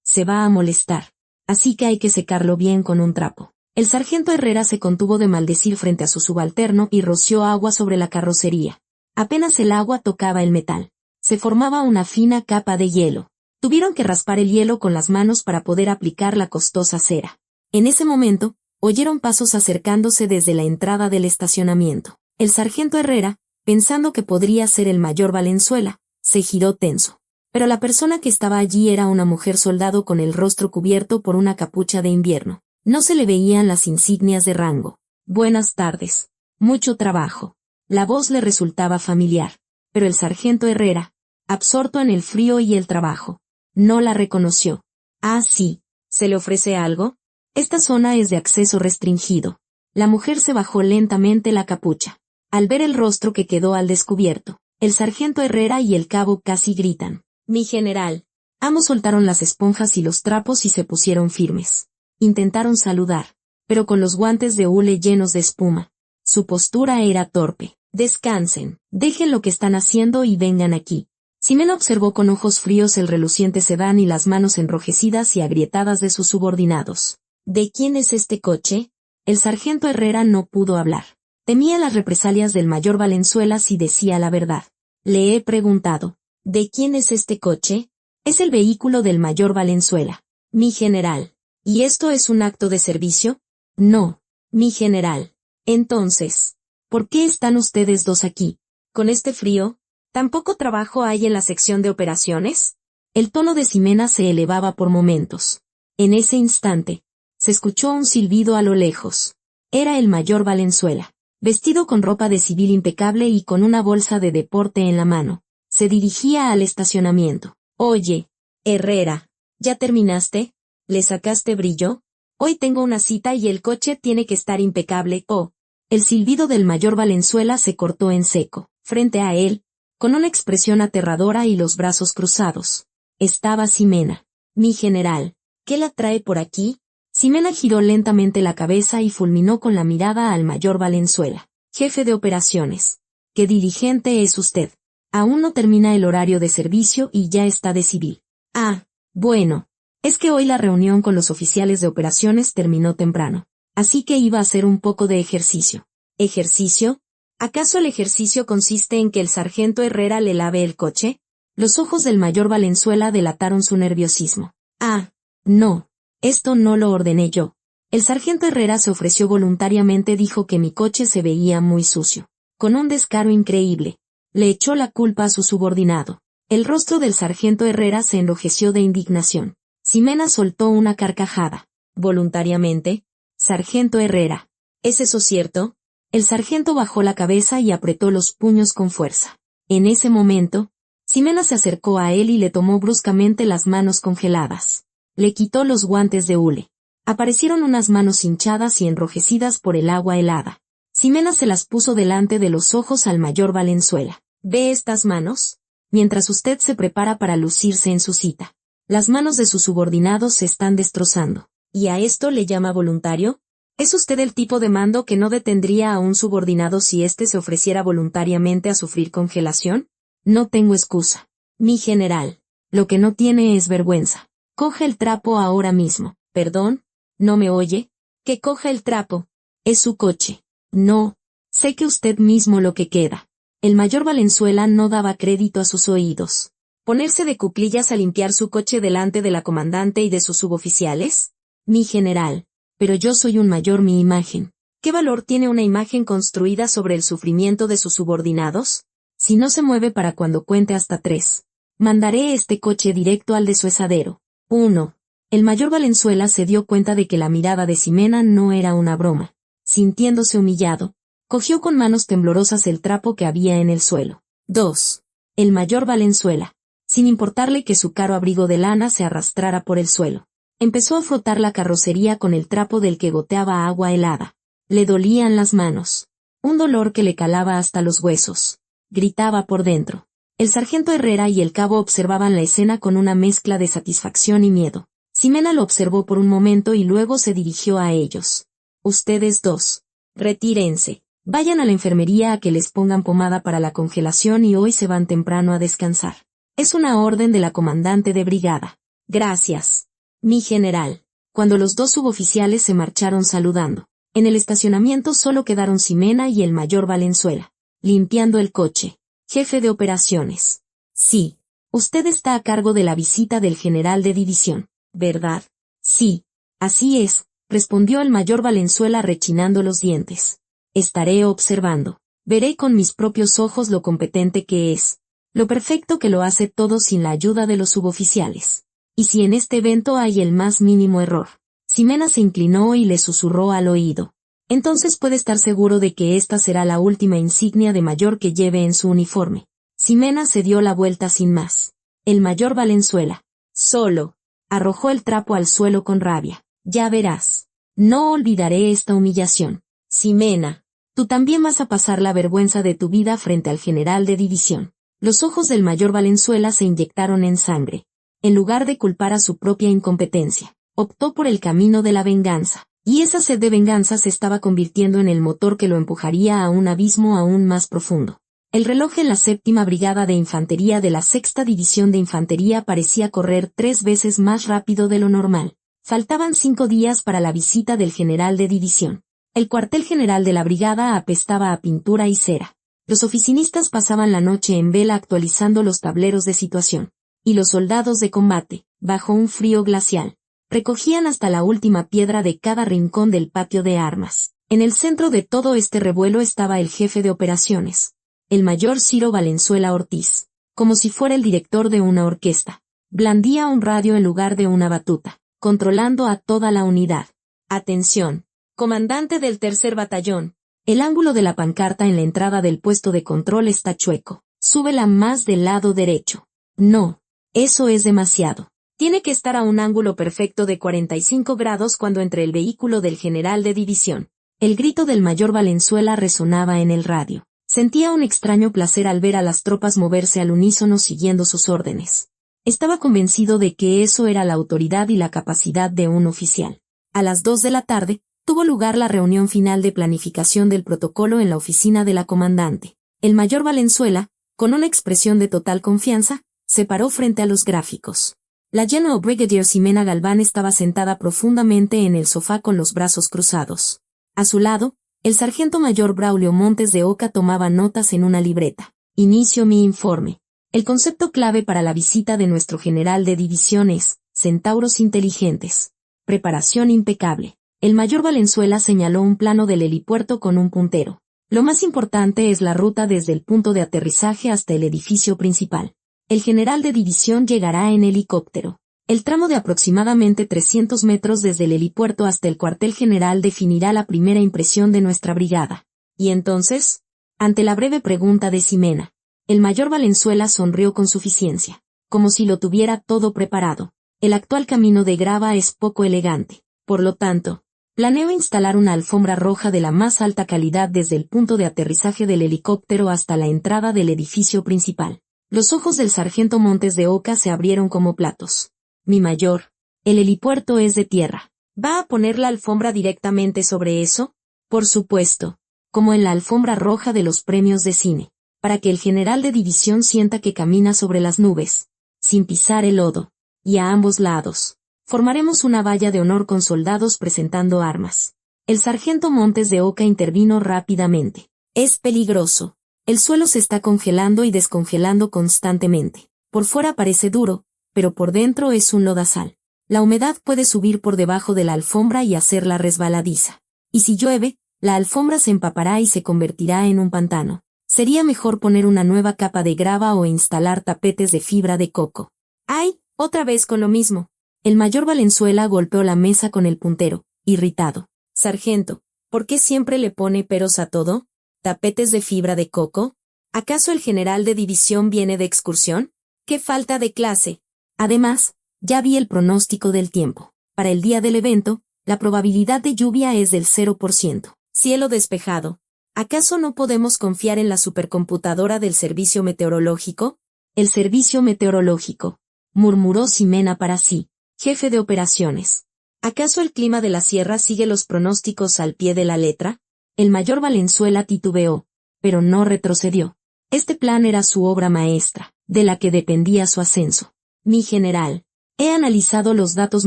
se va a molestar. Así que hay que secarlo bien con un trapo. El sargento Herrera se contuvo de maldecir frente a su subalterno y roció agua sobre la carrocería. Apenas el agua tocaba el metal, se formaba una fina capa de hielo. Tuvieron que raspar el hielo con las manos para poder aplicar la costosa cera. En ese momento, oyeron pasos acercándose desde la entrada del estacionamiento. El sargento Herrera, pensando que podría ser el mayor Valenzuela, se giró tenso. Pero la persona que estaba allí era una mujer soldado con el rostro cubierto por una capucha de invierno. No se le veían las insignias de rango. Buenas tardes. Mucho trabajo. La voz le resultaba familiar, pero el sargento Herrera, absorto en el frío y el trabajo, no la reconoció. Ah, sí. ¿Se le ofrece algo? Esta zona es de acceso restringido. La mujer se bajó lentamente la capucha. Al ver el rostro que quedó al descubierto, el sargento Herrera y el cabo casi gritan. Mi general. Ambos soltaron las esponjas y los trapos y se pusieron firmes. Intentaron saludar, pero con los guantes de hule llenos de espuma. Su postura era torpe. Descansen, dejen lo que están haciendo y vengan aquí. Ximena observó con ojos fríos el reluciente sedán y las manos enrojecidas y agrietadas de sus subordinados. ¿De quién es este coche? El sargento Herrera no pudo hablar. Temía las represalias del mayor Valenzuela si decía la verdad. Le he preguntado. ¿De quién es este coche? Es el vehículo del mayor Valenzuela. Mi general. ¿Y esto es un acto de servicio? No, mi general. Entonces, ¿por qué están ustedes dos aquí? ¿Con este frío? ¿Tan poco trabajo hay en la sección de operaciones? El tono de Ximena se elevaba por momentos. En ese instante, se escuchó un silbido a lo lejos. Era el mayor Valenzuela, vestido con ropa de civil impecable y con una bolsa de deporte en la mano. Se dirigía al estacionamiento. Oye, Herrera, ¿ya terminaste? ¿Le sacaste brillo? Hoy tengo una cita y el coche tiene que estar impecable. Oh. El silbido del mayor Valenzuela se cortó en seco. Frente a él, con una expresión aterradora y los brazos cruzados, estaba Ximena. Mi general, ¿qué la trae por aquí? Ximena giró lentamente la cabeza y fulminó con la mirada al mayor Valenzuela. Jefe de operaciones. ¿Qué dirigente es usted? Aún no termina el horario de servicio y ya está de civil. Ah, bueno. Es que hoy la reunión con los oficiales de operaciones terminó temprano. Así que iba a hacer un poco de ejercicio. ¿Ejercicio? ¿Acaso el ejercicio consiste en que el sargento Herrera le lave el coche? Los ojos del mayor Valenzuela delataron su nerviosismo. Ah, no. Esto no lo ordené yo. El sargento Herrera se ofreció voluntariamente, dijo que mi coche se veía muy sucio. Con un descaro increíble, le echó la culpa a su subordinado. El rostro del sargento Herrera se enrojeció de indignación. Ximena soltó una carcajada. ¿Voluntariamente? Sargento Herrera. ¿Es eso cierto? El sargento bajó la cabeza y apretó los puños con fuerza. En ese momento, Ximena se acercó a él y le tomó bruscamente las manos congeladas. Le quitó los guantes de hule. Aparecieron unas manos hinchadas y enrojecidas por el agua helada. Ximena se las puso delante de los ojos al mayor Valenzuela. ¿Ve estas manos? Mientras usted se prepara para lucirse en su cita. Las manos de sus subordinados se están destrozando. ¿Y a esto le llama voluntario? ¿Es usted el tipo de mando que no detendría a un subordinado si éste se ofreciera voluntariamente a sufrir congelación? No tengo excusa. Mi general. Lo que no tiene es vergüenza. Coge el trapo ahora mismo. ¿Perdón? ¿No me oye? Que coja el trapo. Es su coche. No. Sé que usted mismo lo que queda. El mayor Valenzuela no daba crédito a sus oídos. ¿Ponerse de cuclillas a limpiar su coche delante de la comandante y de sus suboficiales? Mi general. Pero yo soy un mayor, mi imagen. ¿Qué valor tiene una imagen construida sobre el sufrimiento de sus subordinados? Si no se mueve para cuando cuente hasta 3. Mandaré este coche directo al desuesadero. 1. El mayor Valenzuela se dio cuenta de que la mirada de Ximena no era una broma. Sintiéndose humillado, cogió con manos temblorosas el trapo que había en el suelo. 2. El mayor Valenzuela, sin importarle que su caro abrigo de lana se arrastrara por el suelo, empezó a frotar la carrocería con el trapo del que goteaba agua helada. Le dolían las manos. Un dolor que le calaba hasta los huesos. Gritaba por dentro. El sargento Herrera y el cabo observaban la escena con una mezcla de satisfacción y miedo. Ximena lo observó por un momento y luego se dirigió a ellos. Ustedes dos. Retírense. Vayan a la enfermería a que les pongan pomada para la congelación y hoy se van temprano a descansar. Es una orden de la comandante de brigada. Gracias. Mi general. Cuando los dos suboficiales se marcharon saludando, en el estacionamiento solo quedaron Ximena y el mayor Valenzuela, limpiando el coche. Jefe de operaciones. Sí. Usted está a cargo de la visita del general de división, ¿verdad? Sí. Así es, respondió el mayor Valenzuela rechinando los dientes. Estaré observando. Veré con mis propios ojos lo competente que es. Lo perfecto que lo hace todo sin la ayuda de los suboficiales. Y si en este evento hay el más mínimo error. Ximena se inclinó y le susurró al oído. Entonces puede estar seguro de que esta será la última insignia de mayor que lleve en su uniforme. Ximena se dio la vuelta sin más. El mayor Valenzuela, solo, arrojó el trapo al suelo con rabia. Ya verás. No olvidaré esta humillación. Ximena, tú también vas a pasar la vergüenza de tu vida frente al general de división. Los ojos del mayor Valenzuela se inyectaron en sangre. En lugar de culpar a su propia incompetencia, optó por el camino de la venganza. Y esa sed de venganza se estaba convirtiendo en el motor que lo empujaría a un abismo aún más profundo. El reloj en la 7ª Brigada de Infantería de la 6ª División de Infantería parecía correr 3 veces más rápido de lo normal. Faltaban 5 días para la visita del general de división. El cuartel general de la brigada apestaba a pintura y cera. Los oficinistas pasaban la noche en vela actualizando los tableros de situación. Y los soldados de combate, bajo un frío glacial, recogían hasta la última piedra de cada rincón del patio de armas. En el centro de todo este revuelo estaba el jefe de operaciones, el mayor Ciro Valenzuela Ortiz, como si fuera el director de una orquesta. Blandía un radio en lugar de una batuta, controlando a toda la unidad. Atención, comandante del 3er batallón. El ángulo de la pancarta en la entrada del puesto de control está chueco. Súbela más del lado derecho. No, eso es demasiado. Tiene que estar a un ángulo perfecto de 45 grados cuando entre el vehículo del general de división. El grito del mayor Valenzuela resonaba en el radio. Sentía un extraño placer al ver a las tropas moverse al unísono siguiendo sus órdenes. Estaba convencido de que eso era la autoridad y la capacidad de un oficial. A las 2 de la tarde, tuvo lugar la reunión final de planificación del protocolo en la oficina de la comandante. El mayor Valenzuela, con una expresión de total confianza, se paró frente a los gráficos. La General Brigadier Ximena Galván estaba sentada profundamente en el sofá con los brazos cruzados. A su lado, el sargento mayor Braulio Montes de Oca tomaba notas en una libreta. Inicio mi informe. El concepto clave para la visita de nuestro general de división es centauros inteligentes. Preparación impecable. El mayor Valenzuela señaló un plano del helipuerto con un puntero. Lo más importante es la ruta desde el punto de aterrizaje hasta el edificio principal. El general de división llegará en helicóptero. El tramo de aproximadamente 300 metros desde el helipuerto hasta el cuartel general definirá la primera impresión de nuestra brigada. ¿Y entonces? Ante la breve pregunta de Ximena, el mayor Valenzuela sonrió con suficiencia, como si lo tuviera todo preparado. El actual camino de grava es poco elegante. Por lo tanto, planeo instalar una alfombra roja de la más alta calidad desde el punto de aterrizaje del helicóptero hasta la entrada del edificio principal. Los ojos del sargento Montes de Oca se abrieron como platos. Mi mayor, el helipuerto es de tierra. ¿Va a poner la alfombra directamente sobre eso? Por supuesto, como en la alfombra roja de los premios de cine, para que el general de división sienta que camina sobre las nubes, sin pisar el lodo, y a ambos lados. Formaremos una valla de honor con soldados presentando armas. El sargento Montes de Oca intervino rápidamente. Es peligroso. El suelo se está congelando y descongelando constantemente. Por fuera parece duro, pero por dentro es un lodazal. La humedad puede subir por debajo de la alfombra y hacerla resbaladiza. Y si llueve, la alfombra se empapará y se convertirá en un pantano. Sería mejor poner una nueva capa de grava o instalar tapetes de fibra de coco. ¡Ay! Otra vez con lo mismo. El mayor Valenzuela golpeó la mesa con el puntero, irritado. Sargento, ¿por qué siempre le pone peros a todo? ¿Tapetes de fibra de coco? ¿Acaso el general de división viene de excursión? ¡Qué falta de clase! Además, ya vi el pronóstico del tiempo. Para el día del evento, la probabilidad de lluvia es del 0%. Cielo despejado. ¿Acaso no podemos confiar en la supercomputadora del servicio meteorológico? El servicio meteorológico, murmuró Ximena para sí. Jefe de operaciones. ¿Acaso el clima de la sierra sigue los pronósticos al pie de la letra? El mayor Valenzuela titubeó, pero no retrocedió. Este plan era su obra maestra, de la que dependía su ascenso. Mi general, he analizado los datos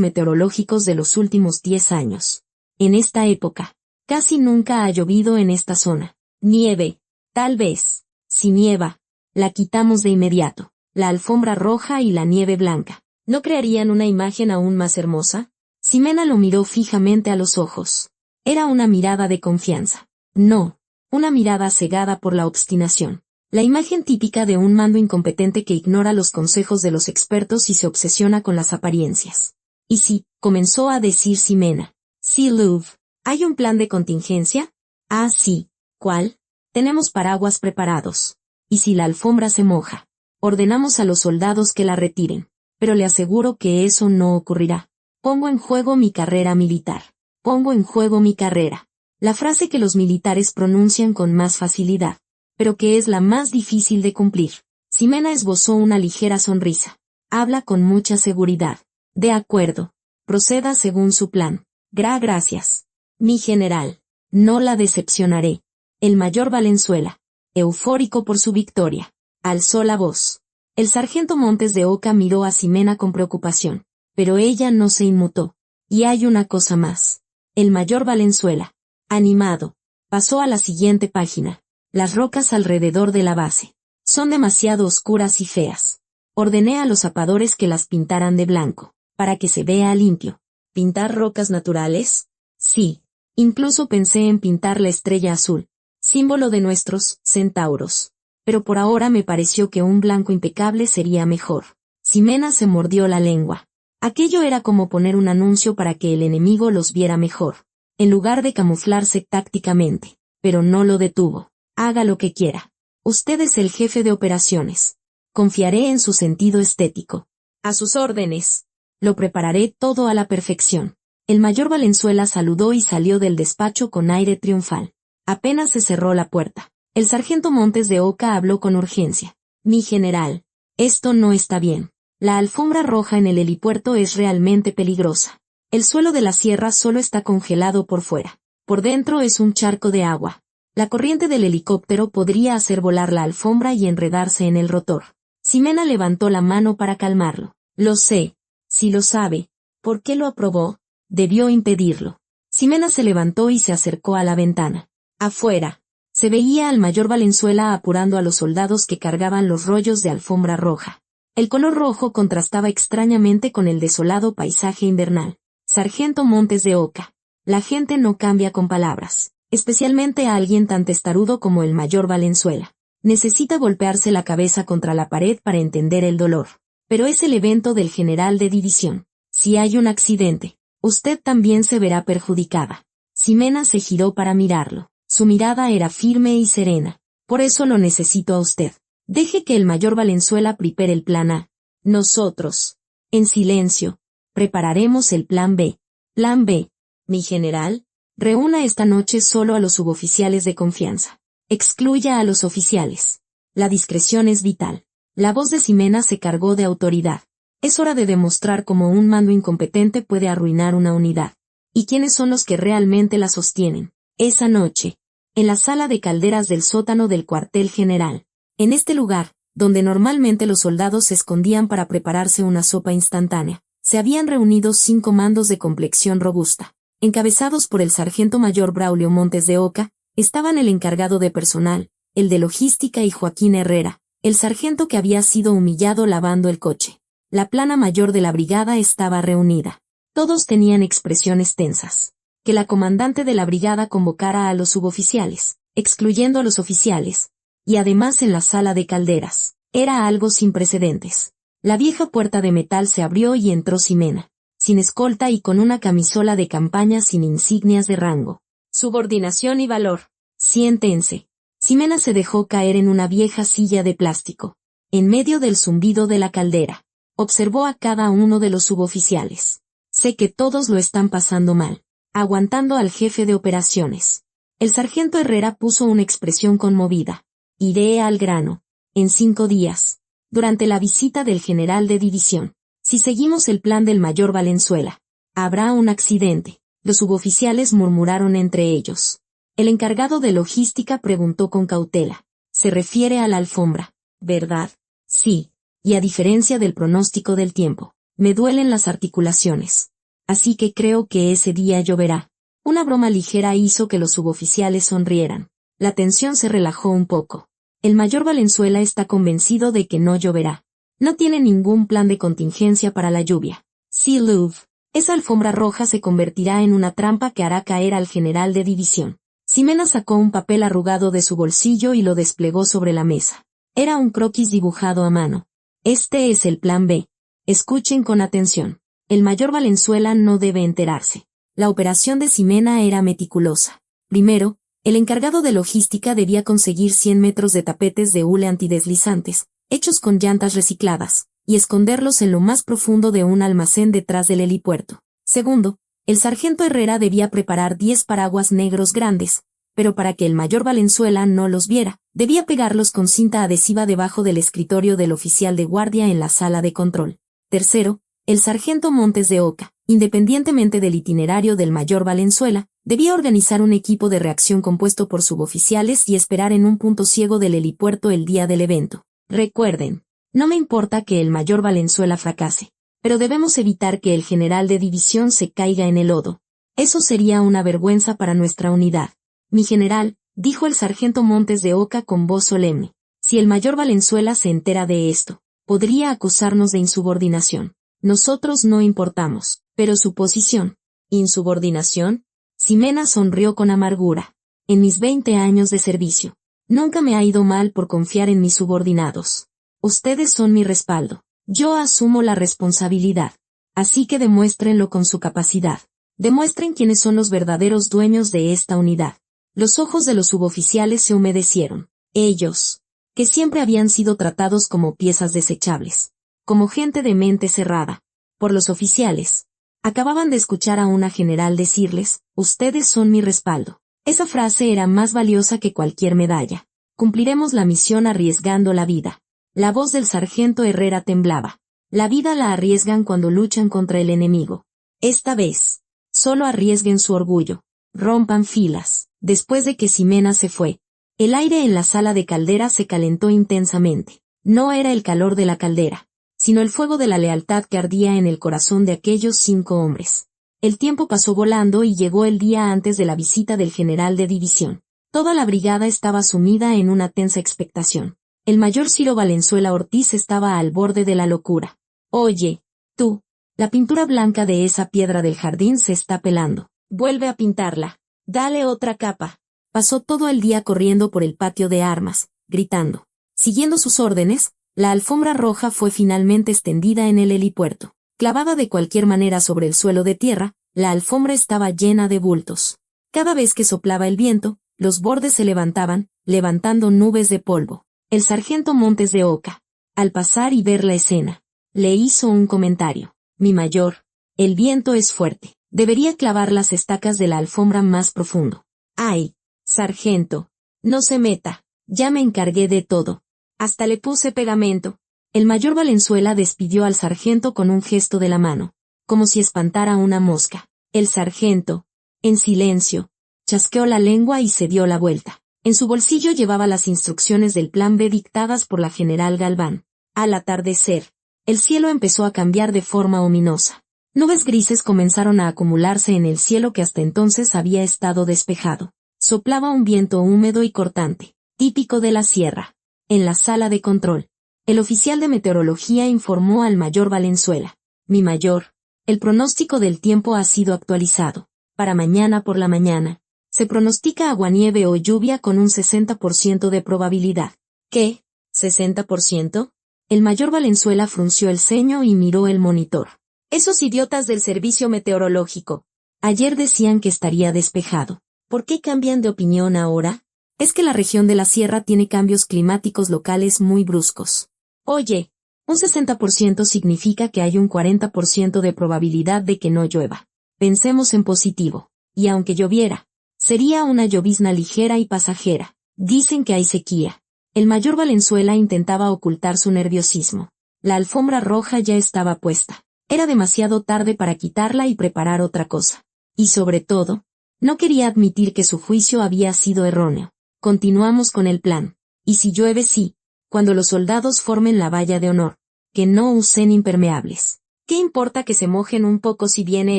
meteorológicos de los últimos 10 años. En esta época, casi nunca ha llovido en esta zona. Nieve, tal vez. Si nieva, la quitamos de inmediato. La alfombra roja y la nieve blanca. ¿No crearían una imagen aún más hermosa? Ximena lo miró fijamente a los ojos. Era una mirada de confianza. No, una mirada cegada por la obstinación. La imagen típica de un mando incompetente que ignora los consejos de los expertos y se obsesiona con las apariencias. Y sí, comenzó a decir Ximena. Sí, Louv, ¿hay un plan de contingencia? Ah, sí. ¿Cuál? Tenemos paraguas preparados. ¿Y si la alfombra se moja? Ordenamos a los soldados que la retiren. Pero le aseguro que eso no ocurrirá. Pongo en juego mi carrera militar. Pongo en juego mi carrera. La frase que los militares pronuncian con más facilidad, pero que es la más difícil de cumplir. Ximena esbozó una ligera sonrisa. Habla con mucha seguridad. De acuerdo. Proceda según su plan. Gracias. Mi general. No la decepcionaré. El mayor Valenzuela, eufórico por su victoria, alzó la voz. El sargento Montes de Oca miró a Ximena con preocupación, pero ella no se inmutó. Y hay una cosa más. El mayor Valenzuela, animado, pasó a la siguiente página. Las rocas alrededor de la base son demasiado oscuras y feas. Ordené a los zapadores que las pintaran de blanco, para que se vea limpio. ¿Pintar rocas naturales? Sí. Incluso pensé en pintar la estrella azul, símbolo de nuestros centauros. Pero por ahora me pareció que un blanco impecable sería mejor. Ximena se mordió la lengua. Aquello era como poner un anuncio para que el enemigo los viera mejor, en lugar de camuflarse tácticamente. Pero no lo detuvo. Haga lo que quiera. Usted es el jefe de operaciones. Confiaré en su sentido estético. A sus órdenes. Lo prepararé todo a la perfección. El mayor Valenzuela saludó y salió del despacho con aire triunfal. Apenas se cerró la puerta. El sargento Montes de Oca habló con urgencia. Mi general, esto no está bien. La alfombra roja en el helipuerto es realmente peligrosa. El suelo de la sierra solo está congelado por fuera. Por dentro es un charco de agua. La corriente del helicóptero podría hacer volar la alfombra y enredarse en el rotor. Ximena levantó la mano para calmarlo. Lo sé. Si lo sabe, ¿por qué lo aprobó? Debió impedirlo. Ximena se levantó y se acercó a la ventana. Afuera. Se veía al mayor Valenzuela apurando a los soldados que cargaban los rollos de alfombra roja. El color rojo contrastaba extrañamente con el desolado paisaje invernal. Sargento Montes de Oca. La gente no cambia con palabras, especialmente a alguien tan testarudo como el mayor Valenzuela. Necesita golpearse la cabeza contra la pared para entender el dolor. Pero es el evento del general de división. Si hay un accidente, usted también se verá perjudicada. Ximena se giró para mirarlo. Su mirada era firme y serena. Por eso lo necesito a usted. Deje que el mayor Valenzuela prepare el plan A. Nosotros, en silencio, prepararemos el plan B. Plan B, Mi general, reúna esta noche solo a los suboficiales de confianza. Excluya a los oficiales. La discreción es vital. La voz de Ximena se cargó de autoridad. Es hora de demostrar cómo un mando incompetente puede arruinar una unidad. ¿Y quiénes son los que realmente la sostienen? Esa noche, en la sala de calderas del sótano del cuartel general. En este lugar, donde normalmente los soldados se escondían para prepararse una sopa instantánea, se habían reunido 5 mandos de complexión robusta. Encabezados por el sargento mayor Braulio Montes de Oca, estaban el encargado de personal, el de logística y Joaquín Herrera, el sargento que había sido humillado lavando el coche. La plana mayor de la brigada estaba reunida. Todos tenían expresiones tensas. Que la comandante de la brigada convocara a los suboficiales, excluyendo a los oficiales, y además en la sala de calderas, era algo sin precedentes. La vieja puerta de metal se abrió y entró Ximena, sin escolta y con una camisola de campaña sin insignias de rango. Subordinación y valor. Siéntense. Ximena se dejó caer en una vieja silla de plástico, en medio del zumbido de la caldera. Observó a cada uno de los suboficiales. Sé que todos lo están pasando mal. Aguantando al jefe de operaciones. El sargento Herrera puso una expresión conmovida. Iré al grano. En 5 días. Durante la visita del general de división. Si seguimos el plan del mayor Valenzuela, habrá un accidente. Los suboficiales murmuraron entre ellos. El encargado de logística preguntó con cautela. Se refiere a la alfombra, ¿verdad? Sí. Y a diferencia del pronóstico del tiempo, me duelen las articulaciones. Así que creo que ese día lloverá. Una broma ligera hizo que los suboficiales sonrieran. La tensión se relajó un poco. El mayor Valenzuela está convencido de que no lloverá. No tiene ningún plan de contingencia para la lluvia. Sí, Louvre. Esa alfombra roja se convertirá en una trampa que hará caer al general de división. Ximena sacó un papel arrugado de su bolsillo y lo desplegó sobre la mesa. Era un croquis dibujado a mano. Este es el plan B. Escuchen con atención. El mayor Valenzuela no debe enterarse. La operación de Ximena era meticulosa. Primero, el encargado de logística debía conseguir 100 metros de tapetes de hule antideslizantes, hechos con llantas recicladas, y esconderlos en lo más profundo de un almacén detrás del helipuerto. Segundo, el sargento Herrera debía preparar 10 paraguas negros grandes, pero para que el mayor Valenzuela no los viera, debía pegarlos con cinta adhesiva debajo del escritorio del oficial de guardia en la sala de control. Tercero, el sargento Montes de Oca, independientemente del itinerario del mayor Valenzuela, debía organizar un equipo de reacción compuesto por suboficiales y esperar en un punto ciego del helipuerto el día del evento. Recuerden, no me importa que el mayor Valenzuela fracase, pero debemos evitar que el general de división se caiga en el lodo. Eso sería una vergüenza para nuestra unidad. Mi general, dijo el sargento Montes de Oca con voz solemne, si el mayor Valenzuela se entera de esto, podría acusarnos de insubordinación. Nosotros no importamos, pero su posición. ¿Insubordinación? Ximena sonrió con amargura. En mis 20 años de servicio, nunca me ha ido mal por confiar en mis subordinados. Ustedes son mi respaldo. Yo asumo la responsabilidad. Así que demuéstrenlo con su capacidad. Demuestren quiénes son los verdaderos dueños de esta unidad. Los ojos de los suboficiales se humedecieron. Ellos, que siempre habían sido tratados como piezas desechables, como gente de mente cerrada, por los oficiales, acababan de escuchar a una general decirles, ustedes son mi respaldo. Esa frase era más valiosa que cualquier medalla. Cumpliremos la misión arriesgando la vida. La voz del sargento Herrera temblaba. La vida la arriesgan cuando luchan contra el enemigo. Esta vez, solo arriesguen su orgullo. Rompan filas. Después de que Ximena se fue, el aire en la sala de caldera se calentó intensamente. No era el calor de la caldera, sino el fuego de la lealtad que ardía en el corazón de aquellos 5 hombres. El tiempo pasó volando y llegó el día antes de la visita del general de división. Toda la brigada estaba sumida en una tensa expectación. El mayor Ciro Valenzuela Ortiz estaba al borde de la locura. Oye, tú, la pintura blanca de esa piedra del jardín se está pelando. Vuelve a pintarla. Dale otra capa. Pasó todo el día corriendo por el patio de armas, gritando. Siguiendo sus órdenes, la alfombra roja fue finalmente extendida en el helipuerto. Clavada de cualquier manera sobre el suelo de tierra, la alfombra estaba llena de bultos. Cada vez que soplaba el viento, los bordes se levantaban, levantando nubes de polvo. El sargento Montes de Oca, al pasar y ver la escena, le hizo un comentario. Mi mayor, el viento es fuerte. Debería clavar las estacas de la alfombra más profundo. ¡Ay, sargento! No se meta. Ya me encargué de todo. Hasta le puse pegamento. El mayor Valenzuela despidió al sargento con un gesto de la mano, como si espantara una mosca. El sargento, en silencio, chasqueó la lengua y se dio la vuelta. En su bolsillo llevaba las instrucciones del plan B dictadas por la general Galván. Al atardecer, el cielo empezó a cambiar de forma ominosa. Nubes grises comenzaron a acumularse en el cielo que hasta entonces había estado despejado. Soplaba un viento húmedo y cortante, típico de la sierra. En la sala de control, el oficial de meteorología informó al mayor Valenzuela. Mi mayor, el pronóstico del tiempo ha sido actualizado. Para mañana por la mañana, se pronostica aguanieve o lluvia con un 60% de probabilidad. ¿Qué? ¿60%? El mayor Valenzuela frunció el ceño y miró el monitor. Esos idiotas del servicio meteorológico. Ayer decían que estaría despejado. ¿Por qué cambian de opinión ahora? Es que la región de la sierra tiene cambios climáticos locales muy bruscos. Oye, un 60% significa que hay un 40% de probabilidad de que no llueva. Pensemos en positivo. Y aunque lloviera, sería una llovizna ligera y pasajera. Dicen que hay sequía. El mayor Valenzuela intentaba ocultar su nerviosismo. La alfombra roja ya estaba puesta. Era demasiado tarde para quitarla y preparar otra cosa. Y sobre todo, no quería admitir que su juicio había sido erróneo. Continuamos con el plan. Y si llueve sí, cuando los soldados formen la valla de honor, que no usen impermeables. ¿Qué importa que se mojen un poco si viene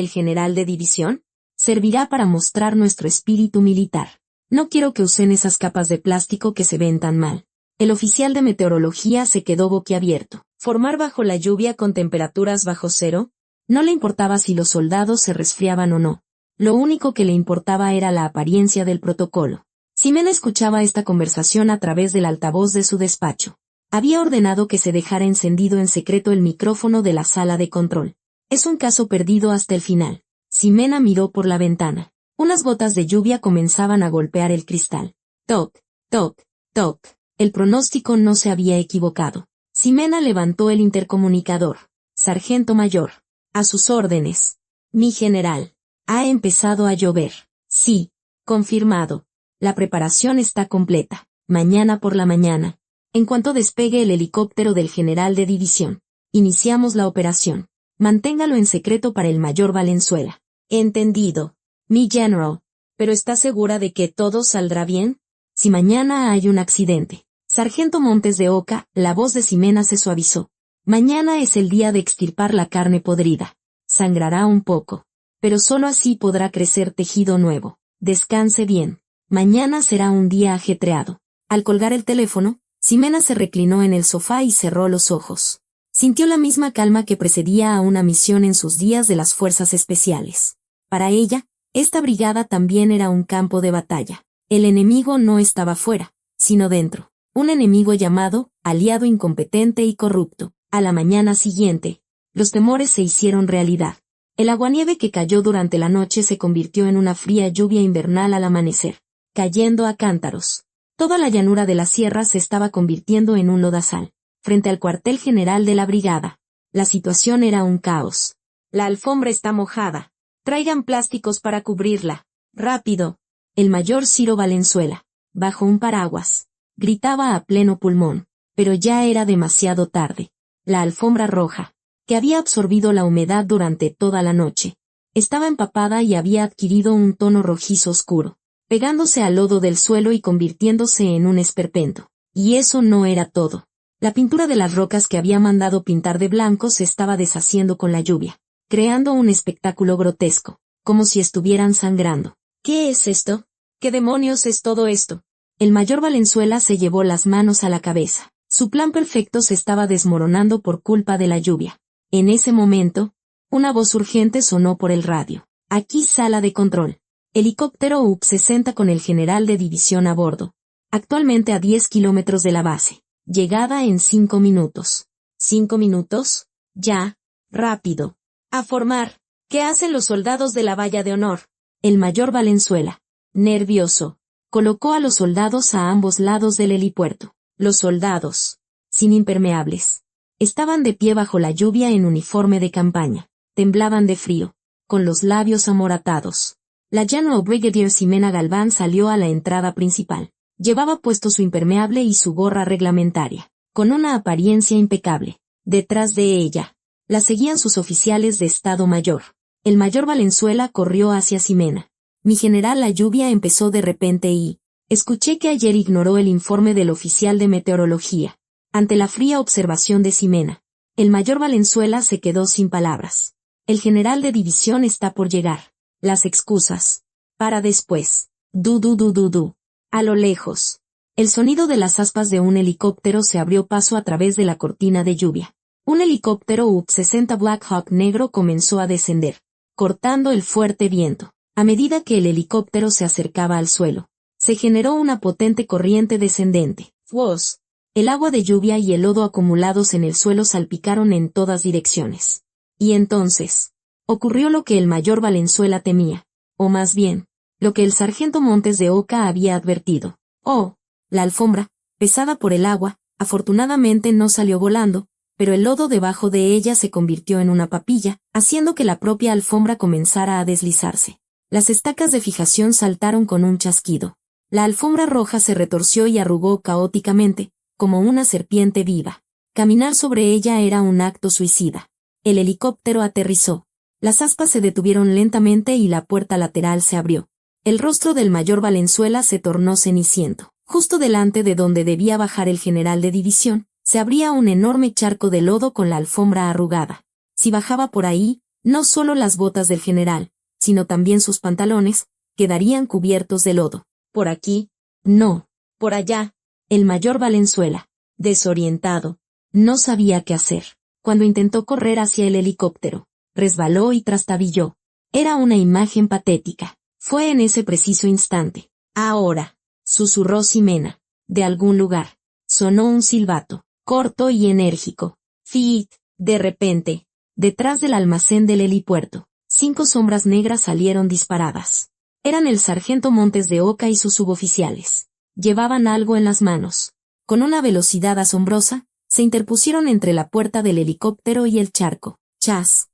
el general de división? Servirá para mostrar nuestro espíritu militar. No quiero que usen esas capas de plástico que se ven tan mal. El oficial de meteorología se quedó boquiabierto. ¿Formar bajo la lluvia con temperaturas bajo cero? No le importaba si los soldados se resfriaban o no. Lo único que le importaba era la apariencia del protocolo. Ximena escuchaba esta conversación a través del altavoz de su despacho. Había ordenado que se dejara encendido en secreto el micrófono de la sala de control. Es un caso perdido hasta el final. Ximena miró por la ventana. Unas gotas de lluvia comenzaban a golpear el cristal. Toc, toc, toc. El pronóstico no se había equivocado. Ximena levantó el intercomunicador. Sargento mayor. A sus órdenes. Mi general. Ha empezado a llover. Sí. Confirmado. La preparación está completa. Mañana por la mañana, en cuanto despegue el helicóptero del general de división, iniciamos la operación. Manténgalo en secreto para el mayor Valenzuela. Entendido. Mi general. ¿Pero está segura de que todo saldrá bien? Si mañana hay un accidente. Sargento Montes de Oca, la voz de Ximena se suavizó. Mañana es el día de extirpar la carne podrida. Sangrará un poco. Pero solo así podrá crecer tejido nuevo. Descanse bien. Mañana será un día ajetreado. Al colgar el teléfono, Ximena se reclinó en el sofá y cerró los ojos. Sintió la misma calma que precedía a una misión en sus días de las fuerzas especiales. Para ella, esta brigada también era un campo de batalla. El enemigo no estaba fuera, sino dentro. Un enemigo llamado, aliado incompetente y corrupto. A la mañana siguiente, los temores se hicieron realidad. El aguanieve que cayó durante la noche se convirtió en una fría lluvia invernal al amanecer, cayendo a cántaros. Toda la llanura de la sierra se estaba convirtiendo en un lodazal. Frente al cuartel general de la brigada, la situación era un caos. La alfombra está mojada. Traigan plásticos para cubrirla. Rápido. El mayor Ciro Valenzuela, bajo un paraguas, gritaba a pleno pulmón, pero ya era demasiado tarde. La alfombra roja, que había absorbido la humedad durante toda la noche, estaba empapada y había adquirido un tono rojizo oscuro, pegándose al lodo del suelo y convirtiéndose en un esperpento. Y eso no era todo. La pintura de las rocas que había mandado pintar de blanco se estaba deshaciendo con la lluvia, creando un espectáculo grotesco, como si estuvieran sangrando. ¿Qué es esto? ¿Qué demonios es todo esto? El mayor Valenzuela se llevó las manos a la cabeza. Su plan perfecto se estaba desmoronando por culpa de la lluvia. En ese momento, una voz urgente sonó por el radio. Aquí sala de control. Helicóptero UP-60 con el general de división a bordo. Actualmente a 10 kilómetros de la base. Llegada en 5 minutos. ¿5 minutos? Ya. Rápido. A formar. ¿Qué hacen los soldados de la valla de honor? El mayor Valenzuela, nervioso, colocó a los soldados a ambos lados del helipuerto. Los soldados, sin impermeables, estaban de pie bajo la lluvia en uniforme de campaña. Temblaban de frío. con los labios amoratados. La General Brigadier Ximena Galván salió a la entrada principal. Llevaba puesto su impermeable y su gorra reglamentaria, con una apariencia impecable. Detrás de ella, la seguían sus oficiales de Estado Mayor. El mayor Valenzuela corrió hacia Ximena. Mi general, la lluvia empezó de repente y... Escuché que ayer ignoró el informe del oficial de meteorología. Ante la fría observación de Ximena, el mayor Valenzuela se quedó sin palabras. El general de división está por llegar. Las excusas. Para después. Du. A lo lejos. El sonido de las aspas de un helicóptero se abrió paso a través de la cortina de lluvia. Un helicóptero UP-60 Black Hawk negro comenzó a descender, cortando el fuerte viento. A medida que el helicóptero se acercaba al suelo, se generó una potente corriente descendente. ¡Fwoz! El agua de lluvia y el lodo acumulados en el suelo salpicaron en todas direcciones. Y entonces, ocurrió lo que el mayor Valenzuela temía, o más bien, lo que el sargento Montes de Oca había advertido. Oh, la alfombra, pesada por el agua, afortunadamente no salió volando, pero el lodo debajo de ella se convirtió en una papilla, haciendo que la propia alfombra comenzara a deslizarse. Las estacas de fijación saltaron con un chasquido. La alfombra roja se retorció y arrugó caóticamente, como una serpiente viva. Caminar sobre ella era un acto suicida. El helicóptero aterrizó. Las aspas se detuvieron lentamente y la puerta lateral se abrió. El rostro del mayor Valenzuela se tornó ceniciento. Justo delante de donde debía bajar el general de división, se abría un enorme charco de lodo con la alfombra arrugada. Si bajaba por ahí, no solo las botas del general, sino también sus pantalones, quedarían cubiertos de lodo. Por aquí, no, por allá. El mayor Valenzuela, desorientado, no sabía qué hacer. Cuando intentó correr hacia el helicóptero, resbaló y trastabilló. Era una imagen patética. Fue en ese preciso instante. Ahora, susurró Ximena. De algún lugar, sonó un silbato, corto y enérgico. Fiit, de repente, detrás del almacén del helipuerto, 5 sombras negras salieron disparadas. Eran el sargento Montes de Oca y sus suboficiales. Llevaban algo en las manos. Con una velocidad asombrosa, se interpusieron entre la puerta del helicóptero y el charco. Chas.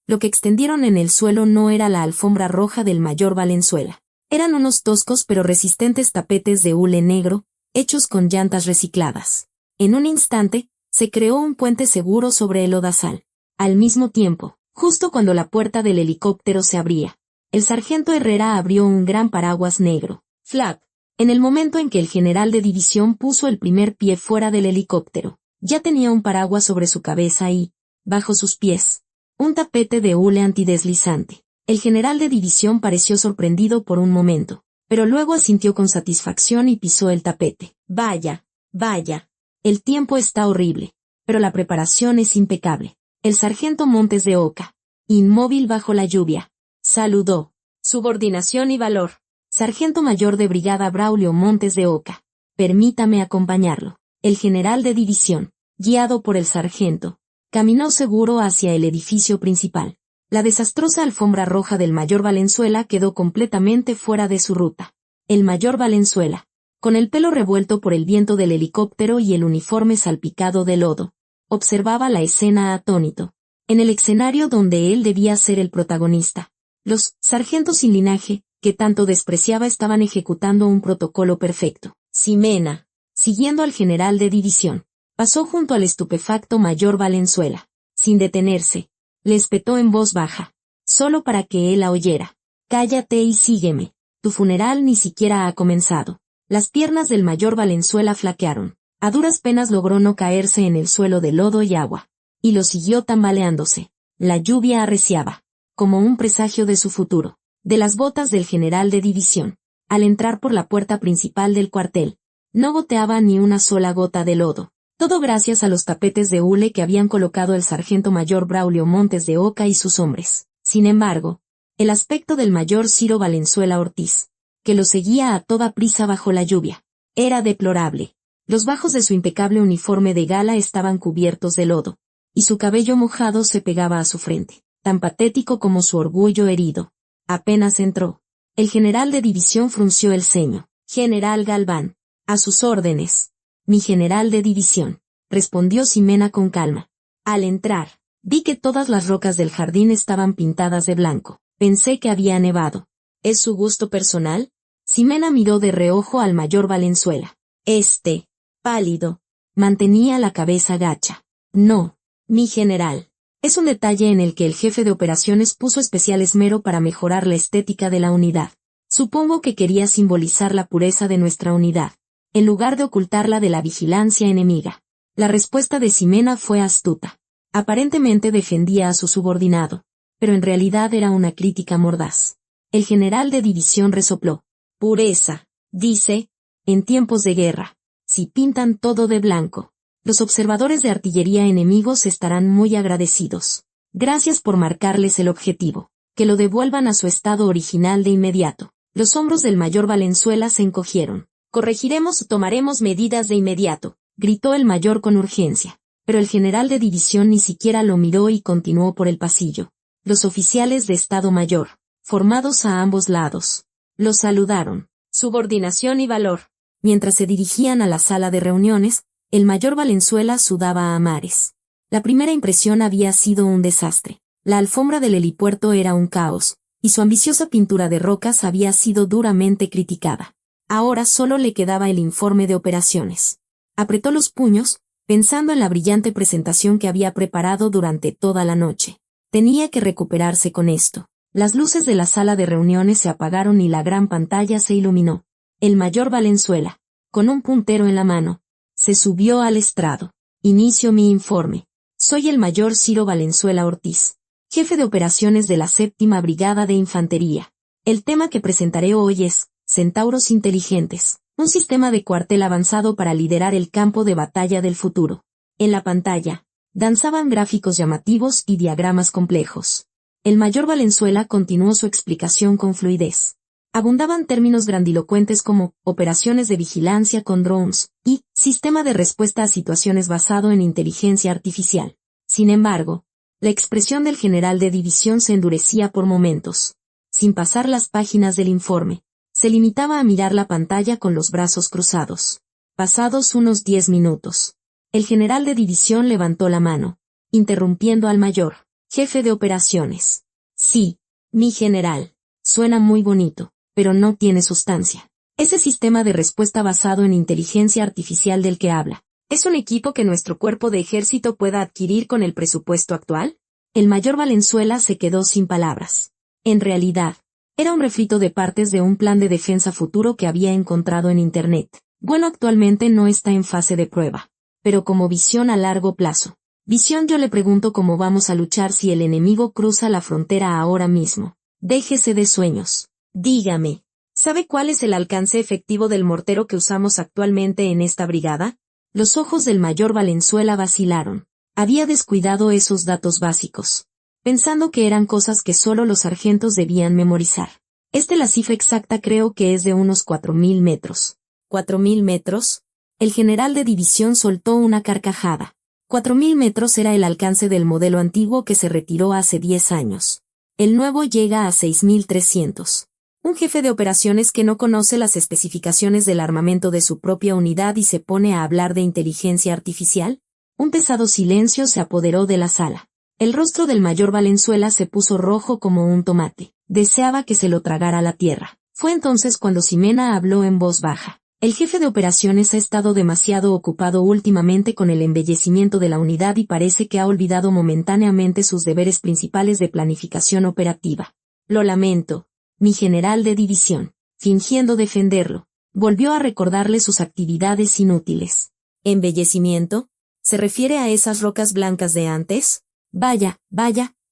Lo que extendieron en el suelo no era la alfombra roja del mayor Valenzuela. Eran unos toscos pero resistentes tapetes de hule negro, hechos con llantas recicladas. En un instante, se creó un puente seguro sobre el lodazal. Al mismo tiempo, justo cuando la puerta del helicóptero se abría, el sargento Herrera abrió un gran paraguas negro. Flap. En el momento en que el general de división puso el primer pie fuera del helicóptero, ya tenía un paraguas sobre su cabeza y, bajo sus pies, un tapete de hule antideslizante. El general de división pareció sorprendido por un momento, pero luego asintió con satisfacción y pisó el tapete. Vaya. El tiempo está horrible, pero la preparación es impecable. El sargento Montes de Oca, inmóvil bajo la lluvia, saludó. Subordinación y valor. Sargento mayor de brigada Braulio Montes de Oca. Permítame acompañarlo. El general de división, guiado por el sargento, caminó seguro hacia el edificio principal. La desastrosa alfombra roja del mayor Valenzuela quedó completamente fuera de su ruta. El mayor Valenzuela, con el pelo revuelto por el viento del helicóptero y el uniforme salpicado de lodo, observaba la escena atónito. En el escenario donde él debía ser el protagonista, los sargentos sin linaje, que tanto despreciaba, estaban ejecutando un protocolo perfecto. Ximena, siguiendo al general de división, pasó junto al estupefacto mayor Valenzuela. Sin detenerse, le espetó en voz baja, solo para que él la oyera. Cállate y sígueme. Tu funeral ni siquiera ha comenzado. Las piernas del mayor Valenzuela flaquearon. A duras penas logró no caerse en el suelo de lodo y agua. Y lo siguió tambaleándose. La lluvia arreciaba, como un presagio de su futuro. De las botas del general de división, al entrar por la puerta principal del cuartel, no goteaba ni una sola gota de lodo. Todo gracias a los tapetes de hule que habían colocado el sargento mayor Braulio Montes de Oca y sus hombres. Sin embargo, el aspecto del mayor Ciro Valenzuela Ortiz, que lo seguía a toda prisa bajo la lluvia, era deplorable. Los bajos de su impecable uniforme de gala estaban cubiertos de lodo, y su cabello mojado se pegaba a su frente, tan patético como su orgullo herido. Apenas entró, el general de división frunció el ceño. General Galván, a sus órdenes. Mi general de división, respondió Ximena con calma. Al entrar, Vi que todas las rocas del jardín estaban pintadas de blanco. Pensé que había nevado. ¿Es su gusto personal? Ximena miró de reojo al mayor Valenzuela. Pálido, mantenía la cabeza gacha. No, mi general. Es un detalle en el que el jefe de operaciones puso especial esmero para mejorar la estética de la unidad. Supongo que quería simbolizar la pureza de nuestra unidad, en lugar de ocultarla de la vigilancia enemiga. La respuesta de Ximena fue astuta. Aparentemente defendía a su subordinado, pero en realidad era una crítica mordaz. El general de división resopló. Pureza, dice, en tiempos de guerra. Si pintan todo de blanco, los observadores de artillería enemigos estarán muy agradecidos. Gracias por marcarles el objetivo. Que lo devuelvan a su estado original de inmediato. Los hombros del mayor Valenzuela se encogieron. Corregiremos o tomaremos medidas de inmediato, gritó el mayor con urgencia. Pero el general de división ni siquiera lo miró y continuó por el pasillo. Los oficiales de Estado Mayor, formados a ambos lados, los saludaron. Subordinación y valor. Mientras se dirigían a la sala de reuniones, el mayor Valenzuela sudaba a mares. La primera impresión había sido un desastre. La alfombra del helipuerto era un caos, y su ambiciosa pintura de rocas había sido duramente criticada. Ahora solo le quedaba el informe de operaciones. Apretó los puños, pensando en la brillante presentación que había preparado durante toda la noche. Tenía que recuperarse con esto. Las luces de la sala de reuniones se apagaron y la gran pantalla se iluminó. El mayor Valenzuela, con un puntero en la mano, se subió al estrado. Inicio mi informe. Soy el mayor Ciro Valenzuela Ortiz, jefe de operaciones de la 7ª Brigada de Infantería. El tema que presentaré hoy es Centauros Inteligentes, un sistema de cuartel avanzado para liderar el campo de batalla del futuro. En la pantalla, danzaban gráficos llamativos y diagramas complejos. El mayor Valenzuela continuó su explicación con fluidez. Abundaban términos grandilocuentes como operaciones de vigilancia con drones y sistema de respuesta a situaciones basado en inteligencia artificial. Sin embargo, la expresión del general de división se endurecía por momentos. Sin pasar las páginas del informe, se limitaba a mirar la pantalla con los brazos cruzados. Pasados unos 10 minutos, el general de división levantó la mano, interrumpiendo al mayor jefe de operaciones. Sí, mi general, suena muy bonito, pero no tiene sustancia. Ese sistema de respuesta basado en inteligencia artificial del que habla, ¿es un equipo que nuestro cuerpo de ejército pueda adquirir con el presupuesto actual? El mayor Valenzuela se quedó sin palabras. En realidad, era un refrito de partes de un plan de defensa futuro que había encontrado en Internet. Bueno, actualmente no está en fase de prueba, pero como visión a largo plazo. Visión, yo le pregunto cómo vamos a luchar si el enemigo cruza la frontera ahora mismo. Déjese de sueños. Dígame, ¿sabe cuál es el alcance efectivo del mortero que usamos actualmente en esta brigada? Los ojos del mayor Valenzuela vacilaron. Había descuidado esos datos básicos, pensando que eran cosas que solo los sargentos debían memorizar. La cifra exacta creo que es de unos 4.000 metros. ¿4.000 metros? El general de división soltó una carcajada. 4.000 metros era el alcance del modelo antiguo que se retiró hace 10 años. El nuevo llega a 6.300. Un jefe de operaciones que no conoce las especificaciones del armamento de su propia unidad y se pone a hablar de inteligencia artificial. Un pesado silencio se apoderó de la sala. El rostro del mayor Valenzuela se puso rojo como un tomate. Deseaba que se lo tragara la tierra. Fue entonces cuando Ximena habló en voz baja. El jefe de operaciones ha estado demasiado ocupado últimamente con el embellecimiento de la unidad y parece que ha olvidado momentáneamente sus deberes principales de planificación operativa. Lo lamento, mi general de división. Fingiendo defenderlo, volvió a recordarle sus actividades inútiles. ¿Embellecimiento? ¿Se refiere a esas rocas blancas de antes? Vaya,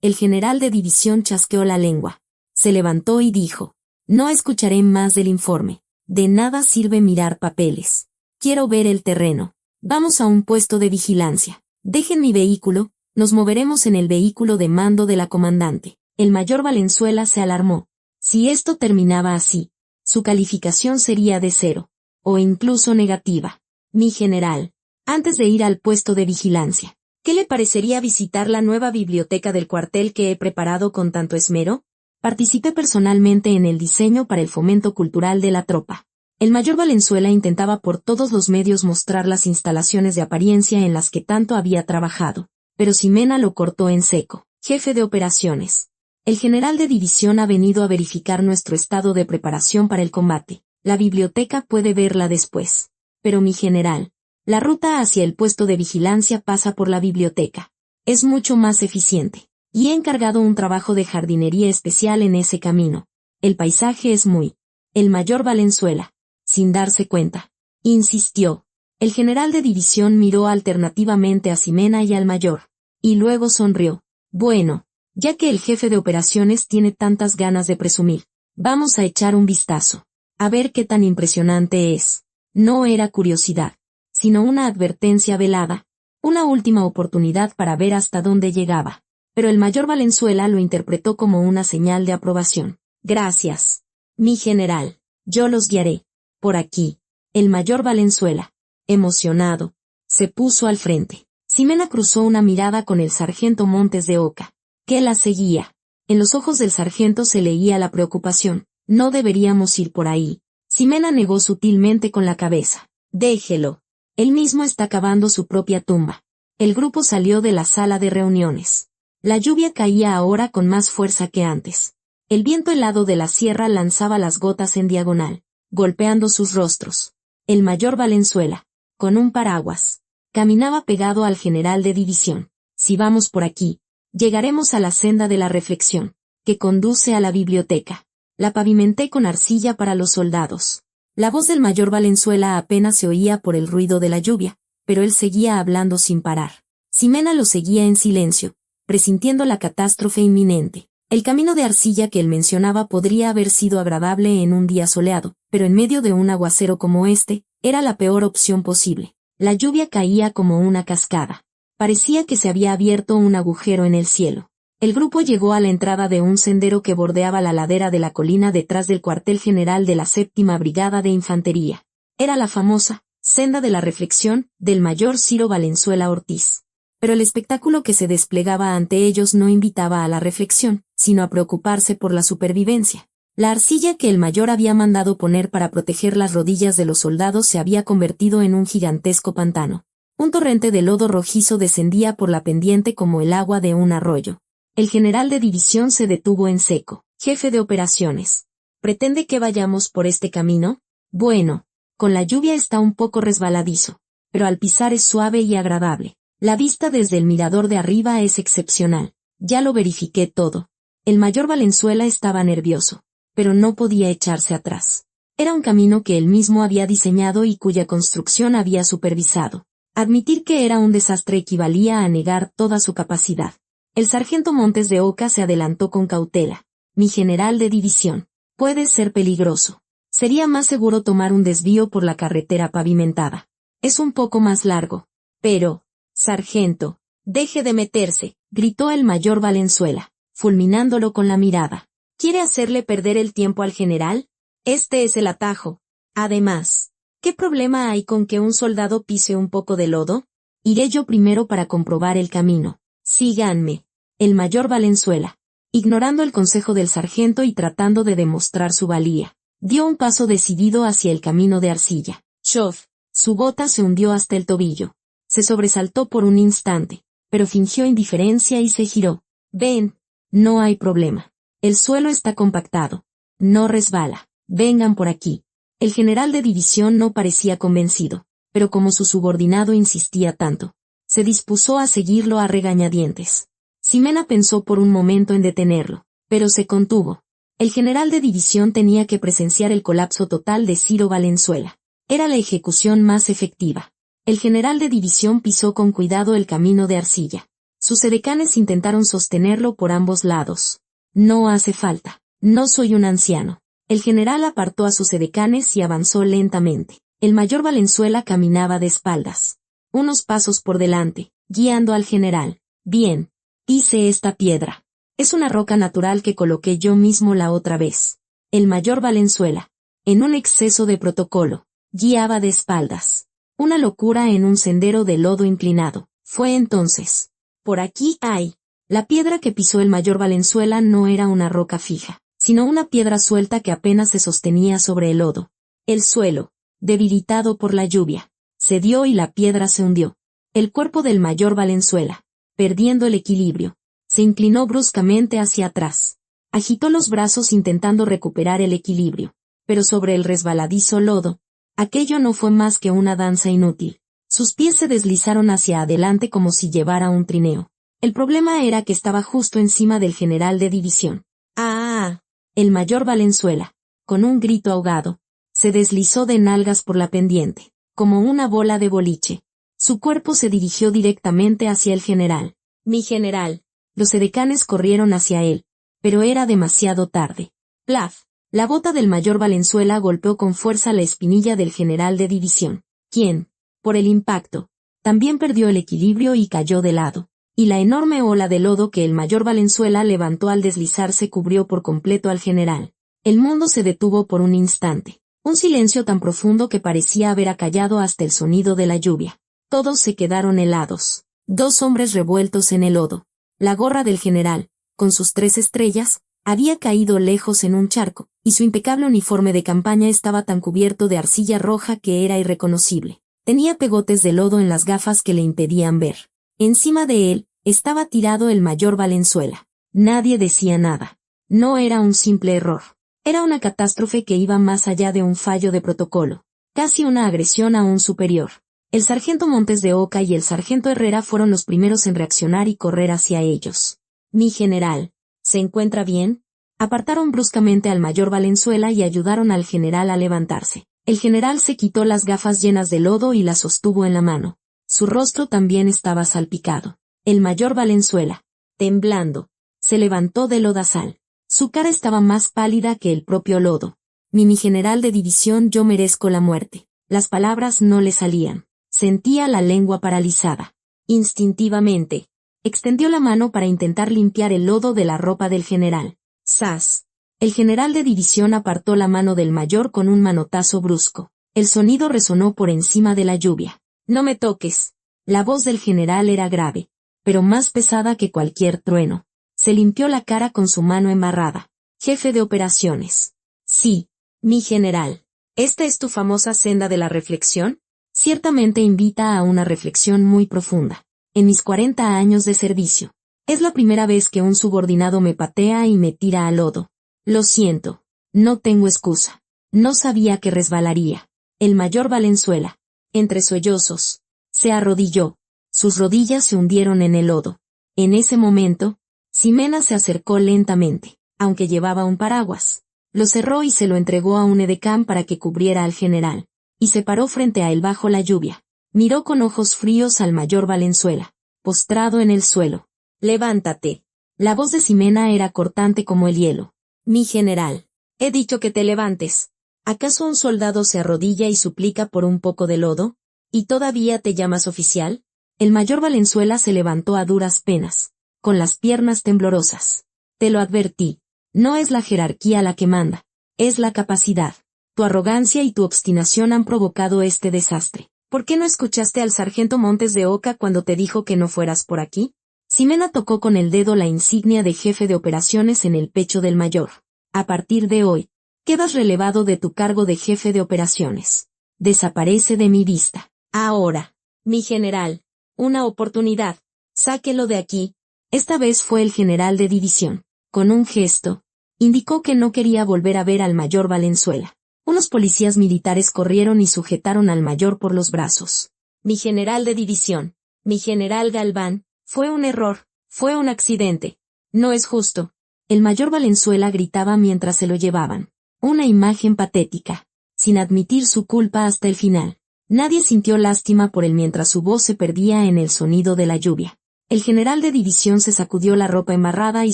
el general de división chasqueó la lengua. Se levantó y dijo, no escucharé más del informe. De nada sirve mirar papeles. Quiero ver el terreno. Vamos a un puesto de vigilancia. Dejen mi vehículo, nos moveremos en el vehículo de mando de la comandante. El mayor Valenzuela se alarmó. Si esto terminaba así, su calificación sería de 0, o incluso negativa. Mi general, antes de ir al puesto de vigilancia, ¿qué le parecería visitar la nueva biblioteca del cuartel que he preparado con tanto esmero? Participé personalmente en el diseño para el fomento cultural de la tropa. El mayor Valenzuela intentaba por todos los medios mostrar las instalaciones de apariencia en las que tanto había trabajado, pero Ximena lo cortó en seco. Jefe de operaciones. El general de división ha venido a verificar nuestro estado de preparación para el combate. La biblioteca puede verla después. Pero mi general, la ruta hacia el puesto de vigilancia pasa por la biblioteca. Es mucho más eficiente. Y he encargado un trabajo de jardinería especial en ese camino. El paisaje es muy... El mayor Valenzuela, sin darse cuenta, insistió. El general de división miró alternativamente a Ximena y al mayor. Y luego sonrió. Bueno, ya que el jefe de operaciones tiene tantas ganas de presumir, vamos a echar un vistazo. A ver qué tan impresionante es. No era curiosidad, sino una advertencia velada. Una última oportunidad para ver hasta dónde llegaba. Pero el mayor Valenzuela lo interpretó como una señal de aprobación. Gracias. Mi general, yo los guiaré. Por aquí. El mayor Valenzuela, emocionado, se puso al frente. Ximena cruzó una mirada con el sargento Montes de Oca, que la seguía. En los ojos del sargento se leía la preocupación. No deberíamos ir por ahí. Ximena negó sutilmente con la cabeza. Déjelo. Él mismo está cavando su propia tumba. El grupo salió de la sala de reuniones. La lluvia caía ahora con más fuerza que antes. El viento helado de la sierra lanzaba las gotas en diagonal, golpeando sus rostros. El mayor Valenzuela, con un paraguas, caminaba pegado al general de división. Si vamos por aquí, llegaremos a la senda de la reflexión, que conduce a la biblioteca. La pavimenté con arcilla para los soldados. La voz del mayor Valenzuela apenas se oía por el ruido de la lluvia, pero él seguía hablando sin parar. Ximena lo seguía en silencio, presintiendo la catástrofe inminente. El camino de arcilla que él mencionaba podría haber sido agradable en un día soleado, pero en medio de un aguacero como este, era la peor opción posible. La lluvia caía como una cascada. Parecía que se había abierto un agujero en el cielo. El grupo llegó a la entrada de un sendero que bordeaba la ladera de la colina detrás del cuartel general de la 7ª Brigada de Infantería. Era la famosa senda de la reflexión del mayor Ciro Valenzuela Ortiz. Pero el espectáculo que se desplegaba ante ellos no invitaba a la reflexión, sino a preocuparse por la supervivencia. La arcilla que el mayor había mandado poner para proteger las rodillas de los soldados se había convertido en un gigantesco pantano. Un torrente de lodo rojizo descendía por la pendiente como el agua de un arroyo. El general de división se detuvo en seco. Jefe de operaciones. ¿Pretende que vayamos por este camino? Bueno, con la lluvia está un poco resbaladizo, pero al pisar es suave y agradable. La vista desde el mirador de arriba es excepcional. Ya lo verifiqué todo. El mayor Valenzuela estaba nervioso, pero no podía echarse atrás. Era un camino que él mismo había diseñado y cuya construcción había supervisado. Admitir que era un desastre equivalía a negar toda su capacidad. El sargento Montes de Oca se adelantó con cautela. Mi general de división. Puede ser peligroso. Sería más seguro tomar un desvío por la carretera pavimentada. Es un poco más largo. Pero... Sargento, deje de meterse, gritó el mayor Valenzuela, fulminándolo con la mirada. ¿Quiere hacerle perder el tiempo al general? Este es el atajo. Además, ¿qué problema hay con que un soldado pise un poco de lodo? Iré yo primero para comprobar el camino. Síganme. El mayor Valenzuela, ignorando el consejo del sargento y tratando de demostrar su valía, dio un paso decidido hacia el camino de arcilla. Chof, su bota se hundió hasta el tobillo. Se sobresaltó por un instante, pero fingió indiferencia y se giró. Ven, no hay problema. El suelo está compactado. No resbala. Vengan por aquí. El general de división no parecía convencido, pero como su subordinado insistía tanto, se dispuso a seguirlo a regañadientes. Ximena pensó por un momento en detenerlo, pero se contuvo. El general de división tenía que presenciar el colapso total de Ciro Valenzuela. Era la ejecución más efectiva. El general de división pisó con cuidado el camino de arcilla. Sus edecanes intentaron sostenerlo por ambos lados. No hace falta. No soy un anciano. El general apartó a sus edecanes y avanzó lentamente. El mayor Valenzuela caminaba de espaldas. Unos pasos por delante, guiando al general. Bien. Hice esta piedra. Es una roca natural que coloqué yo mismo la otra vez. El mayor Valenzuela, en un exceso de protocolo, guiaba de espaldas. Una locura en un sendero de lodo inclinado. Fue entonces. Por aquí hay. La piedra que pisó el mayor Valenzuela no era una roca fija, sino una piedra suelta que apenas se sostenía sobre el lodo. El suelo, debilitado por la lluvia, cedió y la piedra se hundió. El cuerpo del mayor Valenzuela, perdiendo el equilibrio. Se inclinó bruscamente hacia atrás. Agitó los brazos intentando recuperar el equilibrio, pero sobre el resbaladizo lodo, aquello no fue más que una danza inútil. Sus pies se deslizaron hacia adelante como si llevara un trineo. El problema era que estaba justo encima del general de división. ¡Ah! El mayor Valenzuela, con un grito ahogado, se deslizó de nalgas por la pendiente, como una bola de boliche. Su cuerpo se dirigió directamente hacia el general. ¡Mi general! Los edecanes corrieron hacia él, pero era demasiado tarde. ¡Plaf! La bota del mayor Valenzuela golpeó con fuerza la espinilla del general de división, quien, por el impacto, también perdió el equilibrio y cayó de lado. Y la enorme ola de lodo que el mayor Valenzuela levantó al deslizarse cubrió por completo al general. El mundo se detuvo por un instante. Un silencio tan profundo que parecía haber acallado hasta el sonido de la lluvia. Todos se quedaron helados. 2 hombres revueltos en el lodo. La gorra del general, con sus 3 estrellas, había caído lejos en un charco, y su impecable uniforme de campaña estaba tan cubierto de arcilla roja que era irreconocible. Tenía pegotes de lodo en las gafas que le impedían ver. Encima de él, estaba tirado el mayor Valenzuela. Nadie decía nada. No era un simple error. Era una catástrofe que iba más allá de un fallo de protocolo. Casi una agresión a un superior. El sargento Montes de Oca y el sargento Herrera fueron los primeros en reaccionar y correr hacia ellos. Mi general, ¿se encuentra bien? Apartaron bruscamente al mayor Valenzuela y ayudaron al general a levantarse. El general se quitó las gafas llenas de lodo y las sostuvo en la mano. Su rostro también estaba salpicado. El mayor Valenzuela, temblando, se levantó del lodazal. Su cara estaba más pálida que el propio lodo. Mi general de división, yo merezco la muerte. Las palabras no le salían. Sentía la lengua paralizada. Instintivamente, extendió la mano para intentar limpiar el lodo de la ropa del general. ¡Zas! El general de división apartó la mano del mayor con un manotazo brusco. El sonido resonó por encima de la lluvia. «No me toques». La voz del general era grave, pero más pesada que cualquier trueno. Se limpió la cara con su mano embarrada. «Jefe de operaciones». «Sí, mi general. ¿Esta es tu famosa senda de la reflexión?» Ciertamente invita a una reflexión muy profunda. En mis 40 años de servicio, es la primera vez que un subordinado me patea y me tira al lodo. Lo siento. No tengo excusa. No sabía que resbalaría. El mayor Valenzuela, entre sollozos, se arrodilló. Sus rodillas se hundieron en el lodo. En ese momento, Ximena se acercó lentamente, aunque llevaba un paraguas. Lo cerró y se lo entregó a un edecán para que cubriera al general. Y se paró frente a él bajo la lluvia. Miró con ojos fríos al mayor Valenzuela, postrado en el suelo. «Levántate». La voz de Ximena era cortante como el hielo. «Mi general, he dicho que te levantes. ¿Acaso un soldado se arrodilla y suplica por un poco de lodo? ¿Y todavía te llamas oficial?» El mayor Valenzuela se levantó a duras penas, con las piernas temblorosas. «Te lo advertí. No es la jerarquía la que manda, es la capacidad. Tu arrogancia y tu obstinación han provocado este desastre. ¿Por qué no escuchaste al sargento Montes de Oca cuando te dijo que no fueras por aquí?» Ximena tocó con el dedo la insignia de jefe de operaciones en el pecho del mayor. «A partir de hoy, quedas relevado de tu cargo de jefe de operaciones. Desaparece de mi vista. Ahora, mi general, una oportunidad. Sáquelo de aquí». Esta vez fue el general de división. Con un gesto, indicó que no quería volver a ver al mayor Valenzuela. Unos policías militares corrieron y sujetaron al mayor por los brazos. «Mi general de división, mi general Galván, fue un error, fue un accidente. No es justo». El mayor Valenzuela gritaba mientras se lo llevaban. Una imagen patética, sin admitir su culpa hasta el final. Nadie sintió lástima por él mientras su voz se perdía en el sonido de la lluvia. El general de división se sacudió la ropa embarrada y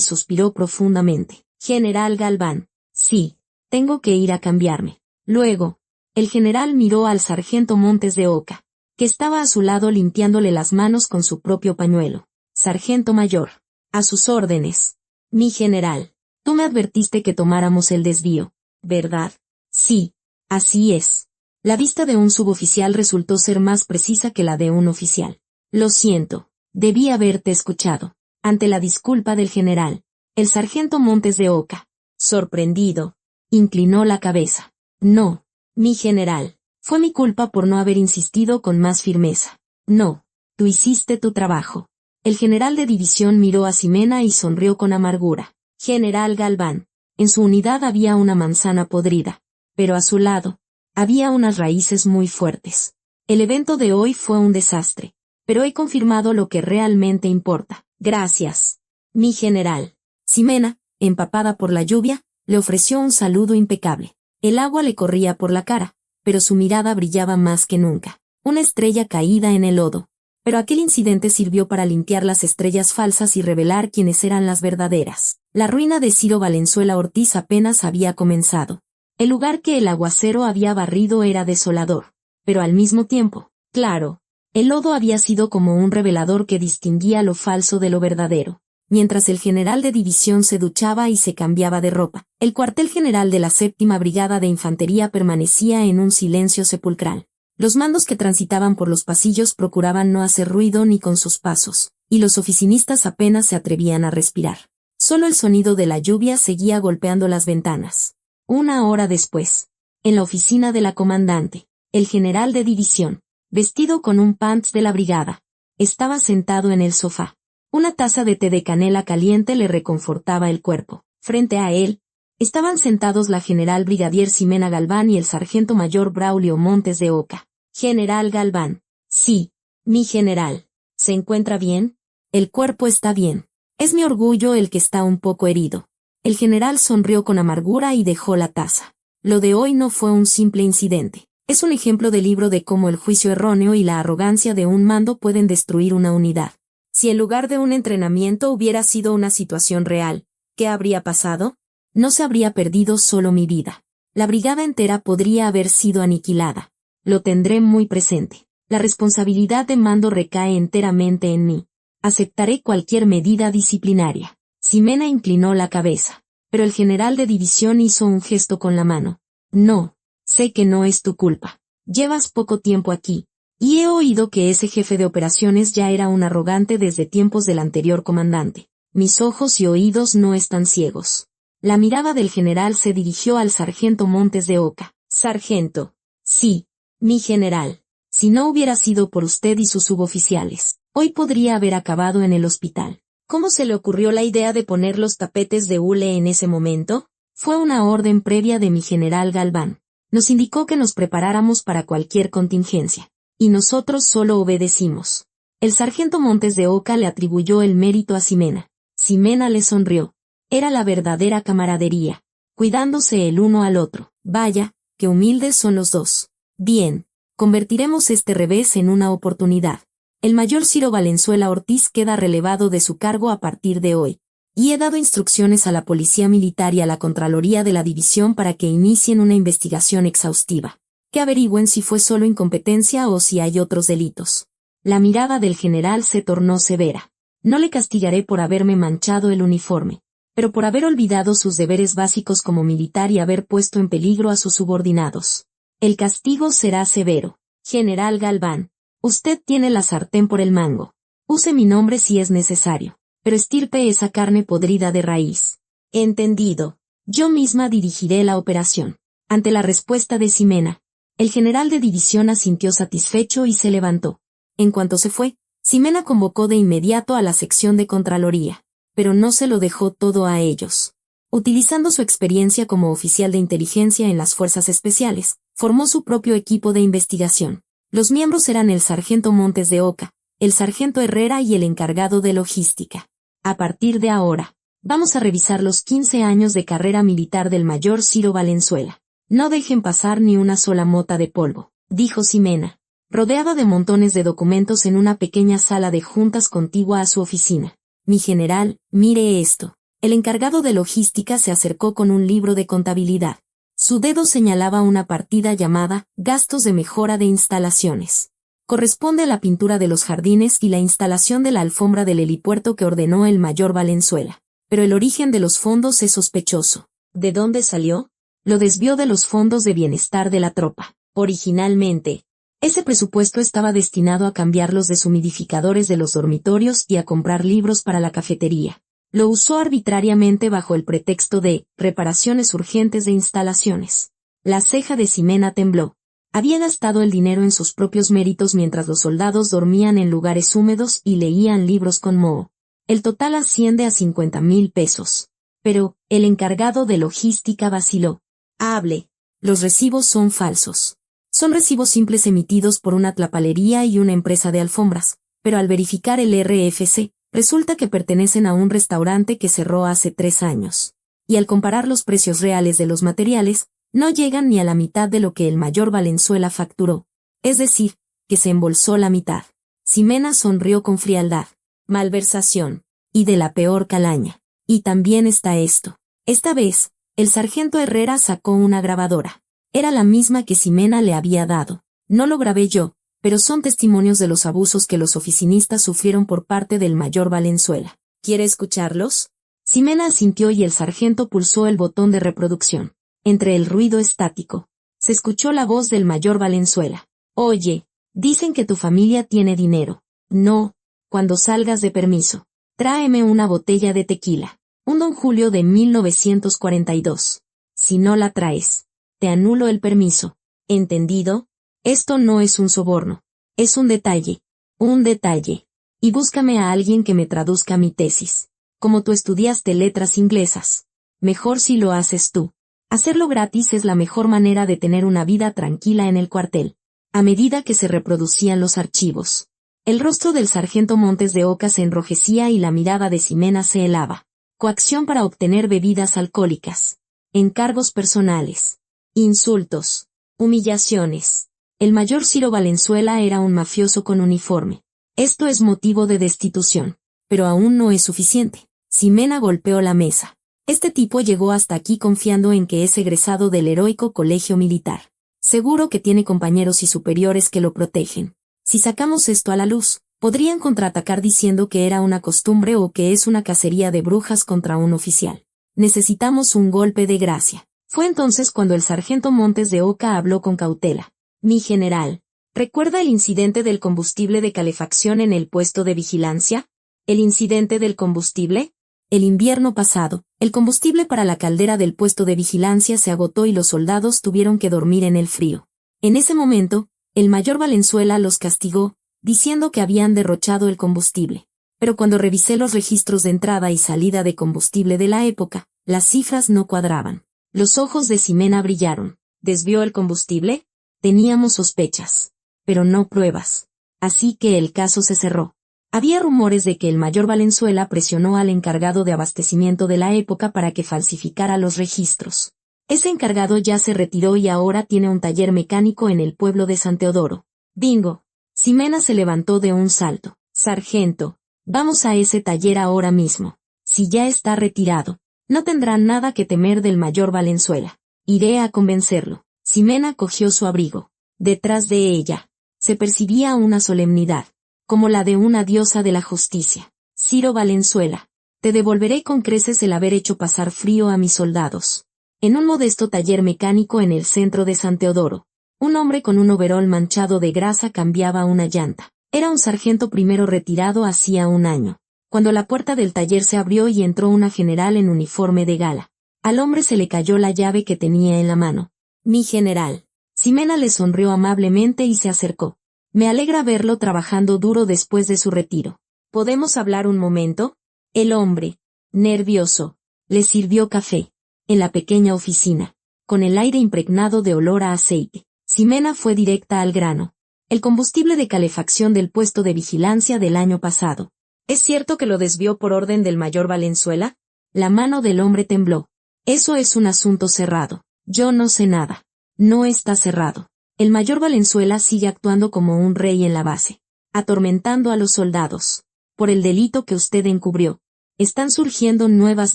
suspiró profundamente. «General Galván, sí, tengo que ir a cambiarme». Luego, el general miró al sargento Montes de Oca, que estaba a su lado limpiándole las manos con su propio pañuelo. «Sargento mayor, a sus órdenes». «Mi general, tú me advertiste que tomáramos el desvío, ¿verdad?» «Sí, así es». La vista de un suboficial resultó ser más precisa que la de un oficial. «Lo siento, debí haberte escuchado». Ante la disculpa del general, el sargento Montes de Oca, sorprendido, inclinó la cabeza. «No, mi general, fue mi culpa por no haber insistido con más firmeza. No, tú hiciste tu trabajo. El general de división miró a Ximena y sonrió con amargura. General Galván. En su unidad había una manzana podrida, pero a su lado, había unas raíces muy fuertes. El evento de hoy fue un desastre, pero he confirmado lo que realmente importa. Gracias, mi general. Ximena, empapada por la lluvia, le ofreció un saludo impecable. El agua le corría por la cara, pero su mirada brillaba más que nunca. Una estrella caída en el lodo. Pero aquel incidente sirvió para limpiar las estrellas falsas y revelar quiénes eran las verdaderas. La ruina de Ciro Valenzuela Ortiz apenas había comenzado. El lugar que el aguacero había barrido era desolador, pero al mismo tiempo, claro, el lodo había sido como un revelador que distinguía lo falso de lo verdadero. Mientras el general de división se duchaba y se cambiaba de ropa, el cuartel general de la 7ª Brigada de Infantería permanecía en un silencio sepulcral. Los mandos que transitaban por los pasillos procuraban no hacer ruido ni con sus pasos, y los oficinistas apenas se atrevían a respirar. Solo el sonido de la lluvia seguía golpeando las ventanas. Una hora después, en la oficina de la comandante, el general de división, vestido con un pants de la brigada, estaba sentado en el sofá. Una taza de té de canela caliente le reconfortaba el cuerpo. Frente a él, estaban sentados la general brigadier Ximena Galván y el sargento mayor Braulio Montes de Oca. General Galván. Sí, mi general. ¿Se encuentra bien? El cuerpo está bien. Es mi orgullo el que está un poco herido. El general sonrió con amargura y dejó la taza. Lo de hoy no fue un simple incidente. Es un ejemplo de libro de cómo el juicio erróneo y la arrogancia de un mando pueden destruir una unidad. Si en lugar de un entrenamiento hubiera sido una situación real, ¿qué habría pasado? No se habría perdido solo mi vida. La brigada entera podría haber sido aniquilada. Lo tendré muy presente. La responsabilidad de mando recae enteramente en mí. Aceptaré cualquier medida disciplinaria. Ximena inclinó la cabeza, pero el general de división hizo un gesto con la mano. No, sé que no es tu culpa. Llevas poco tiempo aquí, y he oído que ese jefe de operaciones ya era un arrogante desde tiempos del anterior comandante. Mis ojos y oídos no están ciegos. La mirada del general se dirigió al sargento Montes de Oca. Sargento. Sí, mi general. Si no hubiera sido por usted y sus suboficiales, hoy podría haber acabado en el hospital. ¿Cómo se le ocurrió la idea de poner los tapetes de hule en ese momento? Fue una orden previa de mi general Galván. Nos indicó que nos preparáramos para cualquier contingencia. Y nosotros solo obedecimos. El sargento Montes de Oca le atribuyó el mérito a Ximena. Ximena le sonrió. Era la verdadera camaradería, cuidándose el uno al otro. Vaya, qué humildes son los dos. Bien, convertiremos este revés en una oportunidad. El mayor Ciro Valenzuela Ortiz queda relevado de su cargo a partir de hoy, y he dado instrucciones a la Policía Militar y a la Contraloría de la División para que inicien una investigación exhaustiva. Que averigüen si fue solo incompetencia o si hay otros delitos. La mirada del general se tornó severa. No le castigaré por haberme manchado el uniforme, pero por haber olvidado sus deberes básicos como militar y haber puesto en peligro a sus subordinados. El castigo será severo. General Galván, usted tiene la sartén por el mango. Use mi nombre si es necesario, pero estirpe esa carne podrida de raíz. Entendido. Yo misma dirigiré la operación. Ante la respuesta de Ximena, el general de división asintió satisfecho y se levantó. En cuanto se fue, Ximena convocó de inmediato a la sección de Contraloría, pero no se lo dejó todo a ellos. Utilizando su experiencia como oficial de inteligencia en las Fuerzas Especiales, formó su propio equipo de investigación. Los miembros eran el sargento Montes de Oca, el sargento Herrera y el encargado de logística. A partir de ahora, vamos a revisar los 15 años de carrera militar del mayor Ciro Valenzuela. No dejen pasar ni una sola mota de polvo, dijo Ximena, rodeada de montones de documentos en una pequeña sala de juntas contigua a su oficina. Mi general, mire esto. El encargado de logística se acercó con un libro de contabilidad. Su dedo señalaba una partida llamada Gastos de mejora de instalaciones. Corresponde a la pintura de los jardines y la instalación de la alfombra del helipuerto que ordenó el mayor Valenzuela. Pero el origen de los fondos es sospechoso. ¿De dónde salió? Lo desvió de los fondos de bienestar de la tropa. Originalmente, ese presupuesto estaba destinado a cambiar los deshumidificadores de los dormitorios y a comprar libros para la cafetería. Lo usó arbitrariamente bajo el pretexto de reparaciones urgentes de instalaciones. La ceja de Ximena tembló. Había gastado el dinero en sus propios méritos mientras los soldados dormían en lugares húmedos y leían libros con moho. El total asciende a 50,000 pesos. Pero, el encargado de logística vaciló. Hable. Los recibos son falsos. Son recibos simples emitidos por una tlapalería y una empresa de alfombras, pero al verificar el RFC, resulta que pertenecen a un restaurante que cerró hace 3 años. Y al comparar los precios reales de los materiales, no llegan ni a la mitad de lo que el mayor Valenzuela facturó. Es decir, que se embolsó la mitad. Ximena sonrió con frialdad. Malversación. Y de la peor calaña. Y también está esto. Esta vez, el sargento Herrera sacó una grabadora. Era la misma que Ximena le había dado. No lo grabé yo, pero son testimonios de los abusos que los oficinistas sufrieron por parte del mayor Valenzuela. ¿Quiere escucharlos? Ximena asintió y el sargento pulsó el botón de reproducción. Entre el ruido estático, se escuchó la voz del mayor Valenzuela. Oye, dicen que tu familia tiene dinero. No, cuando salgas de permiso, tráeme una botella de tequila. Un Don Julio de 1942. Si no la traes, te anulo el permiso. ¿Entendido? Esto no es un soborno. Es un detalle. Un detalle. Y búscame a alguien que me traduzca mi tesis. Como tú estudiaste letras inglesas. Mejor si lo haces tú. Hacerlo gratis es la mejor manera de tener una vida tranquila en el cuartel. A medida que se reproducían los archivos, el rostro del sargento Montes de Oca se enrojecía y la mirada de Ximena se helaba. Coacción para obtener bebidas alcohólicas. Encargos personales. Insultos. Humillaciones. El mayor Ciro Valenzuela era un mafioso con uniforme. Esto es motivo de destitución. Pero aún no es suficiente. Ximena golpeó la mesa. Este tipo llegó hasta aquí confiando en que es egresado del heroico colegio militar. Seguro que tiene compañeros y superiores que lo protegen. Si sacamos esto a la luz, podrían contraatacar diciendo que era una costumbre o que es una cacería de brujas contra un oficial. Necesitamos un golpe de gracia. Fue entonces cuando el sargento Montes de Oca habló con cautela. Mi general, ¿recuerda el incidente del combustible de calefacción en el puesto de vigilancia? ¿El incidente del combustible? El invierno pasado, el combustible para la caldera del puesto de vigilancia se agotó y los soldados tuvieron que dormir en el frío. En ese momento, el mayor Valenzuela los castigó, diciendo que habían derrochado el combustible. Pero cuando revisé los registros de entrada y salida de combustible de la época, las cifras no cuadraban. Los ojos de Ximena brillaron. ¿Desvió el combustible? Teníamos sospechas, pero no pruebas. Así que el caso se cerró. Había rumores de que el mayor Valenzuela presionó al encargado de abastecimiento de la época para que falsificara los registros. Ese encargado ya se retiró y ahora tiene un taller mecánico en el pueblo de San Teodoro. ¡Bingo! Ximena se levantó de un salto. Sargento, vamos a ese taller ahora mismo. Si ya está retirado, no tendrá nada que temer del mayor Valenzuela. Iré a convencerlo. Ximena cogió su abrigo. Detrás de ella, se percibía una solemnidad, como la de una diosa de la justicia. Ciro Valenzuela, te devolveré con creces el haber hecho pasar frío a mis soldados. En un modesto taller mecánico en el centro de San Teodoro, un hombre con un overol manchado de grasa cambiaba una llanta. Era un sargento primero retirado hacía un año. Cuando la puerta del taller se abrió y entró una general en uniforme de gala. Al hombre se le cayó la llave que tenía en la mano. Mi general. Ximena le sonrió amablemente y se acercó. Me alegra verlo trabajando duro después de su retiro. ¿Podemos hablar un momento? El hombre, nervioso, le sirvió café. En la pequeña oficina, con el aire impregnado de olor a aceite, Ximena fue directa al grano. El combustible de calefacción del puesto de vigilancia del año pasado. ¿Es cierto que lo desvió por orden del mayor Valenzuela? La mano del hombre tembló. Eso es un asunto cerrado. Yo no sé nada. No está cerrado. El mayor Valenzuela sigue actuando como un rey en la base, atormentando a los soldados. Por el delito que usted encubrió, están surgiendo nuevas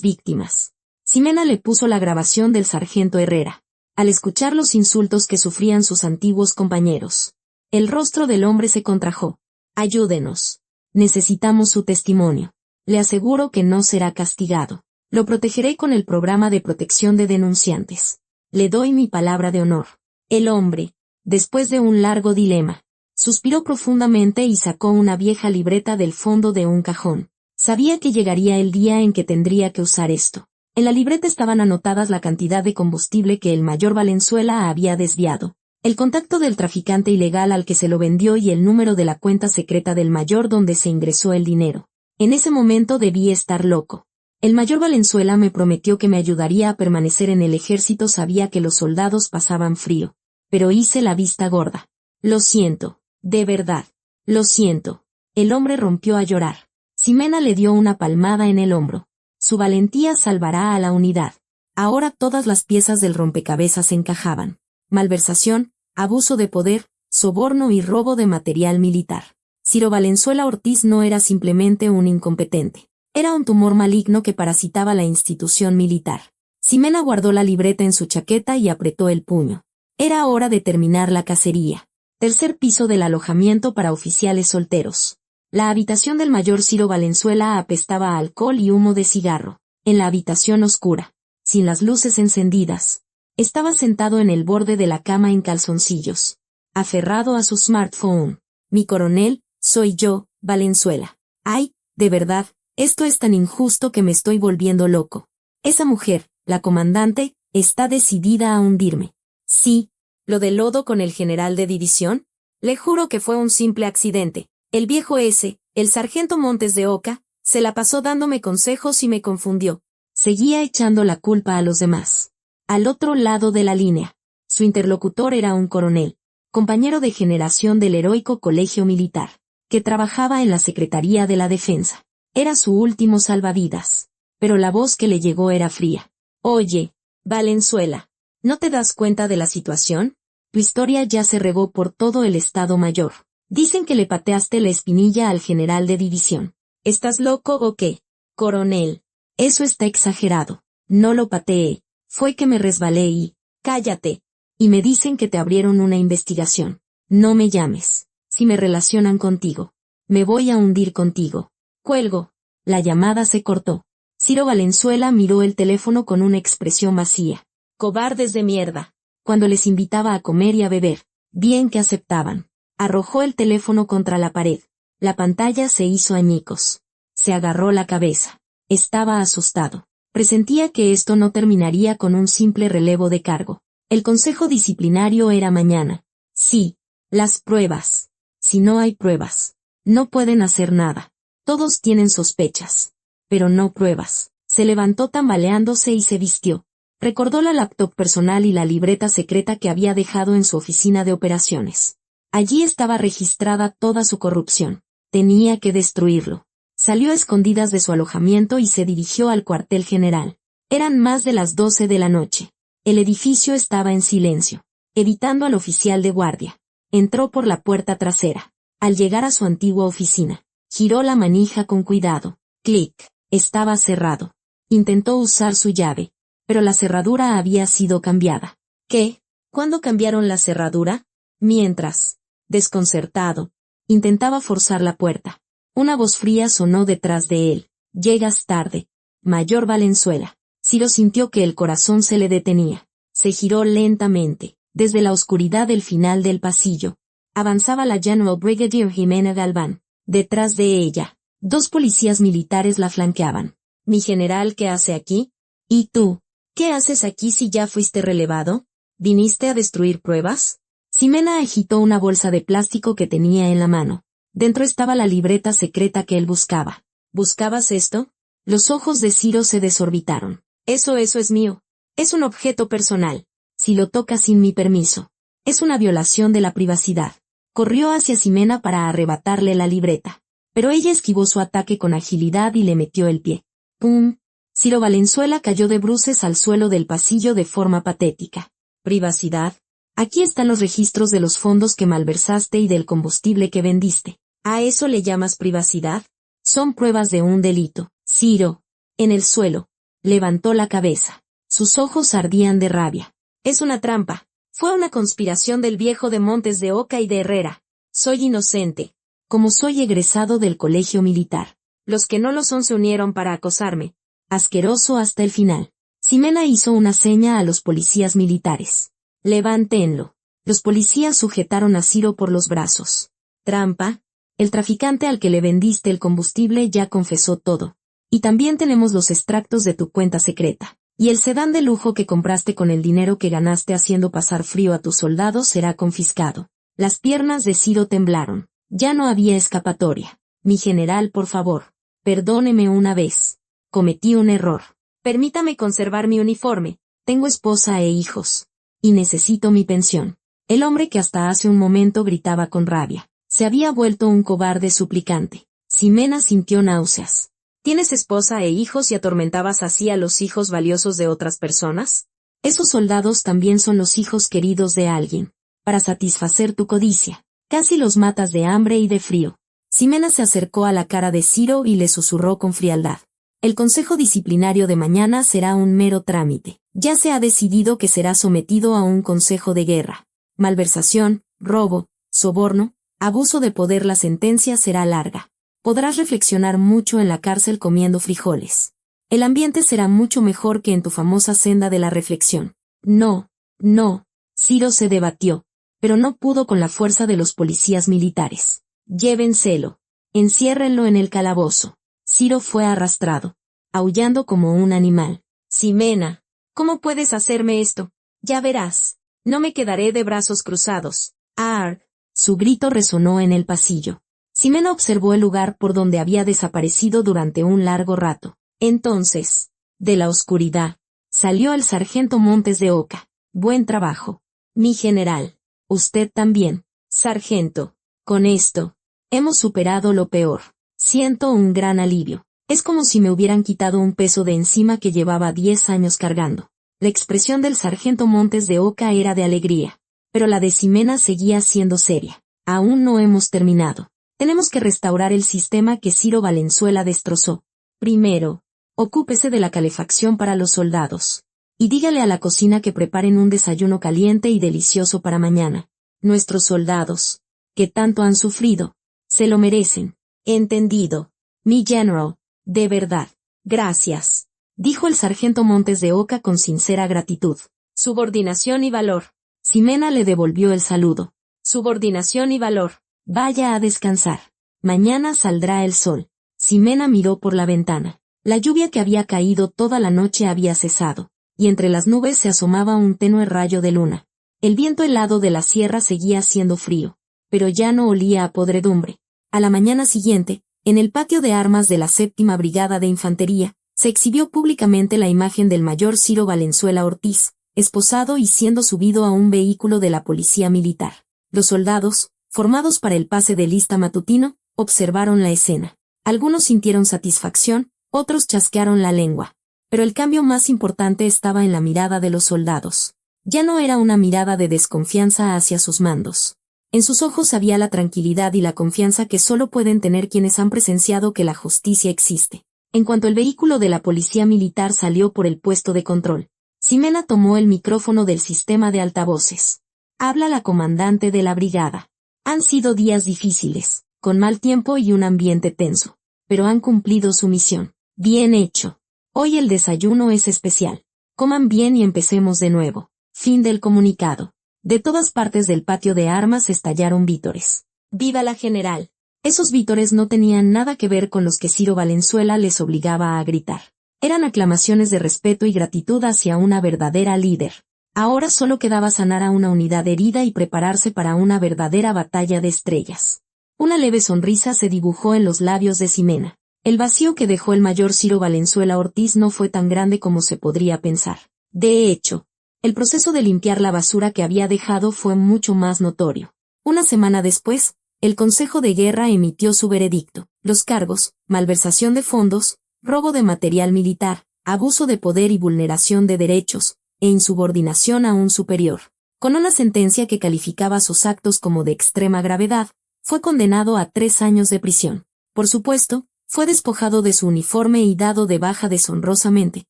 víctimas. Ximena le puso la grabación del sargento Herrera. Al escuchar los insultos que sufrían sus antiguos compañeros, el rostro del hombre se contrajo. Ayúdenos. Necesitamos su testimonio. Le aseguro que no será castigado. Lo protegeré con el programa de protección de denunciantes. Le doy mi palabra de honor. El hombre, después de un largo dilema, suspiró profundamente y sacó una vieja libreta del fondo de un cajón. Sabía que llegaría el día en que tendría que usar esto. En la libreta estaban anotadas la cantidad de combustible que el mayor Valenzuela había desviado, el contacto del traficante ilegal al que se lo vendió y el número de la cuenta secreta del mayor donde se ingresó el dinero. En ese momento debí estar loco. El mayor Valenzuela me prometió que me ayudaría a permanecer en el ejército. Sabía que los soldados pasaban frío, pero hice la vista gorda. Lo siento, de verdad. Lo siento. El hombre rompió a llorar. Ximena le dio una palmada en el hombro. Su valentía salvará a la unidad. Ahora todas las piezas del rompecabezas encajaban. Malversación, abuso de poder, soborno y robo de material militar. Ciro Valenzuela Ortiz no era simplemente un incompetente. Era un tumor maligno que parasitaba la institución militar. Ximena guardó la libreta en su chaqueta y apretó el puño. Era hora de terminar la cacería. Tercer piso del alojamiento para oficiales solteros. La habitación del mayor Ciro Valenzuela apestaba a alcohol y humo de cigarro. En la habitación oscura, sin las luces encendidas, estaba sentado en el borde de la cama en calzoncillos, aferrado a su smartphone. Mi coronel, soy yo, Valenzuela. Ay, de verdad, esto es tan injusto que me estoy volviendo loco. Esa mujer, la comandante, está decidida a hundirme. Sí, lo del lodo con el general de división, le juro que fue un simple accidente. El viejo ese, el sargento Montes de Oca, se la pasó dándome consejos y me confundió. Seguía echando la culpa a los demás. Al otro lado de la línea, su interlocutor era un coronel, compañero de generación del heroico colegio militar, que trabajaba en la Secretaría de la Defensa. Era su último salvavidas, pero la voz que le llegó era fría. Oye, Valenzuela, ¿no te das cuenta de la situación? Tu historia ya se regó por todo el Estado Mayor. Dicen que le pateaste la espinilla al general de división. ¿Estás loco o qué? Coronel, eso está exagerado. No lo pateé, fue que me resbalé y... Cállate. Y me dicen que te abrieron una investigación. No me llames. Si me relacionan contigo, me voy a hundir contigo. Cuelgo. La llamada se cortó. Ciro Valenzuela miró el teléfono con una expresión vacía. Cobardes de mierda. Cuando les invitaba a comer y a beber, bien que aceptaban. Arrojó el teléfono contra la pared. La pantalla se hizo añicos. Se agarró la cabeza. Estaba asustado. Presentía que esto no terminaría con un simple relevo de cargo. El consejo disciplinario era mañana. Sí, las pruebas. Si no hay pruebas, no pueden hacer nada. Todos tienen sospechas, pero no pruebas. Se levantó tambaleándose y se vistió. Recordó la laptop personal y la libreta secreta que había dejado en su oficina de operaciones. Allí estaba registrada toda su corrupción. Tenía que destruirlo. Salió a escondidas de su alojamiento y se dirigió al cuartel general. Eran más de las 12 de la noche. El edificio estaba en silencio, evitando al oficial de guardia. Entró por la puerta trasera. Al llegar a su antigua oficina, giró la manija con cuidado. Clic. Estaba cerrado. Intentó usar su llave, pero la cerradura había sido cambiada. ¿Qué? ¿Cuándo cambiaron la cerradura? Mientras, desconcertado, intentaba forzar la puerta. Una voz fría sonó detrás de él. Llegas tarde, Mayor Valenzuela. Ciro sintió que el corazón se le detenía. Se giró lentamente. Desde la oscuridad del final del pasillo, avanzaba la General Brigadier Jimena Galván. Detrás de ella, 2 policías militares la flanqueaban. ¿Mi general qué hace aquí? ¿Y tú? ¿Qué haces aquí si ya fuiste relevado? ¿Viniste a destruir pruebas? Ximena agitó una bolsa de plástico que tenía en la mano. Dentro estaba la libreta secreta que él buscaba. ¿Buscabas esto? Los ojos de Ciro se desorbitaron. Eso es mío. Es un objeto personal. Si lo tocas sin mi permiso, es una violación de la privacidad. Corrió hacia Ximena para arrebatarle la libreta. Pero ella esquivó su ataque con agilidad y le metió el pie. ¡Pum! Ciro Valenzuela cayó de bruces al suelo del pasillo de forma patética. ¿Privacidad? Aquí están los registros de los fondos que malversaste y del combustible que vendiste. ¿A eso le llamas privacidad? Son pruebas de un delito. Ciro, en el suelo, levantó la cabeza. Sus ojos ardían de rabia. Es una trampa. Fue una conspiración del viejo de Montes de Oca y de Herrera. Soy inocente. Como soy egresado del colegio militar. Los que no lo son se unieron para acosarme. Asqueroso hasta el final. Ximena hizo una seña a los policías militares. Levántenlo. Los policías sujetaron a Ciro por los brazos. Trampa. El traficante al que le vendiste el combustible ya confesó todo. Y también tenemos los extractos de tu cuenta secreta. Y el sedán de lujo que compraste con el dinero que ganaste haciendo pasar frío a tus soldados será confiscado. Las piernas de Ciro temblaron. Ya no había escapatoria. Mi general, por favor, perdóneme una vez. Cometí un error. Permítame conservar mi uniforme. Tengo esposa e hijos. Y necesito mi pensión. El hombre que hasta hace un momento gritaba con rabia, se había vuelto un cobarde suplicante. Ximena sintió náuseas. ¿Tienes esposa e hijos y atormentabas así a los hijos valiosos de otras personas? Esos soldados también son los hijos queridos de alguien. Para satisfacer tu codicia, casi los matas de hambre y de frío. Ximena se acercó a la cara de Ciro y le susurró con frialdad. El consejo disciplinario de mañana será un mero trámite. Ya se ha decidido que será sometido a un consejo de guerra. Malversación, robo, soborno, abuso de poder. La sentencia será larga. Podrás reflexionar mucho en la cárcel comiendo frijoles. El ambiente será mucho mejor que en tu famosa senda de la reflexión. No, no. Ciro se debatió, pero no pudo con la fuerza de los policías militares. Llévenselo. Enciérrenlo en el calabozo. Ciro fue arrastrado, aullando como un animal. Ximena, ¿cómo puedes hacerme esto? Ya verás. No me quedaré de brazos cruzados. ¡Arg! Su grito resonó en el pasillo. Ximena observó el lugar por donde había desaparecido durante un largo rato. Entonces, de la oscuridad, salió el sargento Montes de Oca. Buen trabajo. Mi general. Usted también. Sargento. Con esto, hemos superado lo peor. Siento un gran alivio. Es como si me hubieran quitado un peso de encima que llevaba 10 años cargando. La expresión del sargento Montes de Oca era de alegría, pero la de Ximena seguía siendo seria. Aún no hemos terminado. Tenemos que restaurar el sistema que Ciro Valenzuela destrozó. Primero, ocúpese de la calefacción para los soldados. Y dígale a la cocina que preparen un desayuno caliente y delicioso para mañana. Nuestros soldados, que tanto han sufrido, se lo merecen. Entendido. Mi general, de verdad. Gracias, dijo el sargento Montes de Oca con sincera gratitud. Subordinación y valor. Ximena le devolvió el saludo. Subordinación y valor. Vaya a descansar. Mañana saldrá el sol. Ximena miró por la ventana. La lluvia que había caído toda la noche había cesado, y entre las nubes se asomaba un tenue rayo de luna. El viento helado de la sierra seguía haciendo frío, pero ya no olía a podredumbre. A la mañana siguiente, en el patio de armas de la 7ª Brigada de Infantería, se exhibió públicamente la imagen del mayor Ciro Valenzuela Ortiz, esposado y siendo subido a un vehículo de la policía militar. Los soldados, formados para el pase de lista matutino, observaron la escena. Algunos sintieron satisfacción, otros chasquearon la lengua. Pero el cambio más importante estaba en la mirada de los soldados. Ya no era una mirada de desconfianza hacia sus mandos. En sus ojos había la tranquilidad y la confianza que solo pueden tener quienes han presenciado que la justicia existe. En cuanto el vehículo de la policía militar salió por el puesto de control, Ximena tomó el micrófono del sistema de altavoces. Habla la comandante de la brigada. Han sido días difíciles, con mal tiempo y un ambiente tenso, pero han cumplido su misión. Bien hecho. Hoy el desayuno es especial. Coman bien y empecemos de nuevo. Fin del comunicado. De todas partes del patio de armas estallaron vítores. ¡Viva la general! Esos vítores no tenían nada que ver con los que Ciro Valenzuela les obligaba a gritar. Eran aclamaciones de respeto y gratitud hacia una verdadera líder. Ahora solo quedaba sanar a una unidad herida y prepararse para una verdadera batalla de estrellas. Una leve sonrisa se dibujó en los labios de Ximena. El vacío que dejó el mayor Ciro Valenzuela Ortiz no fue tan grande como se podría pensar. De hecho, el proceso de limpiar la basura que había dejado fue mucho más notorio. Una semana después, el Consejo de Guerra emitió su veredicto. Los cargos, malversación de fondos, robo de material militar, abuso de poder y vulneración de derechos, e insubordinación a un superior. Con una sentencia que calificaba sus actos como de extrema gravedad, fue condenado a 3 años de prisión. Por supuesto, fue despojado de su uniforme y dado de baja deshonrosamente,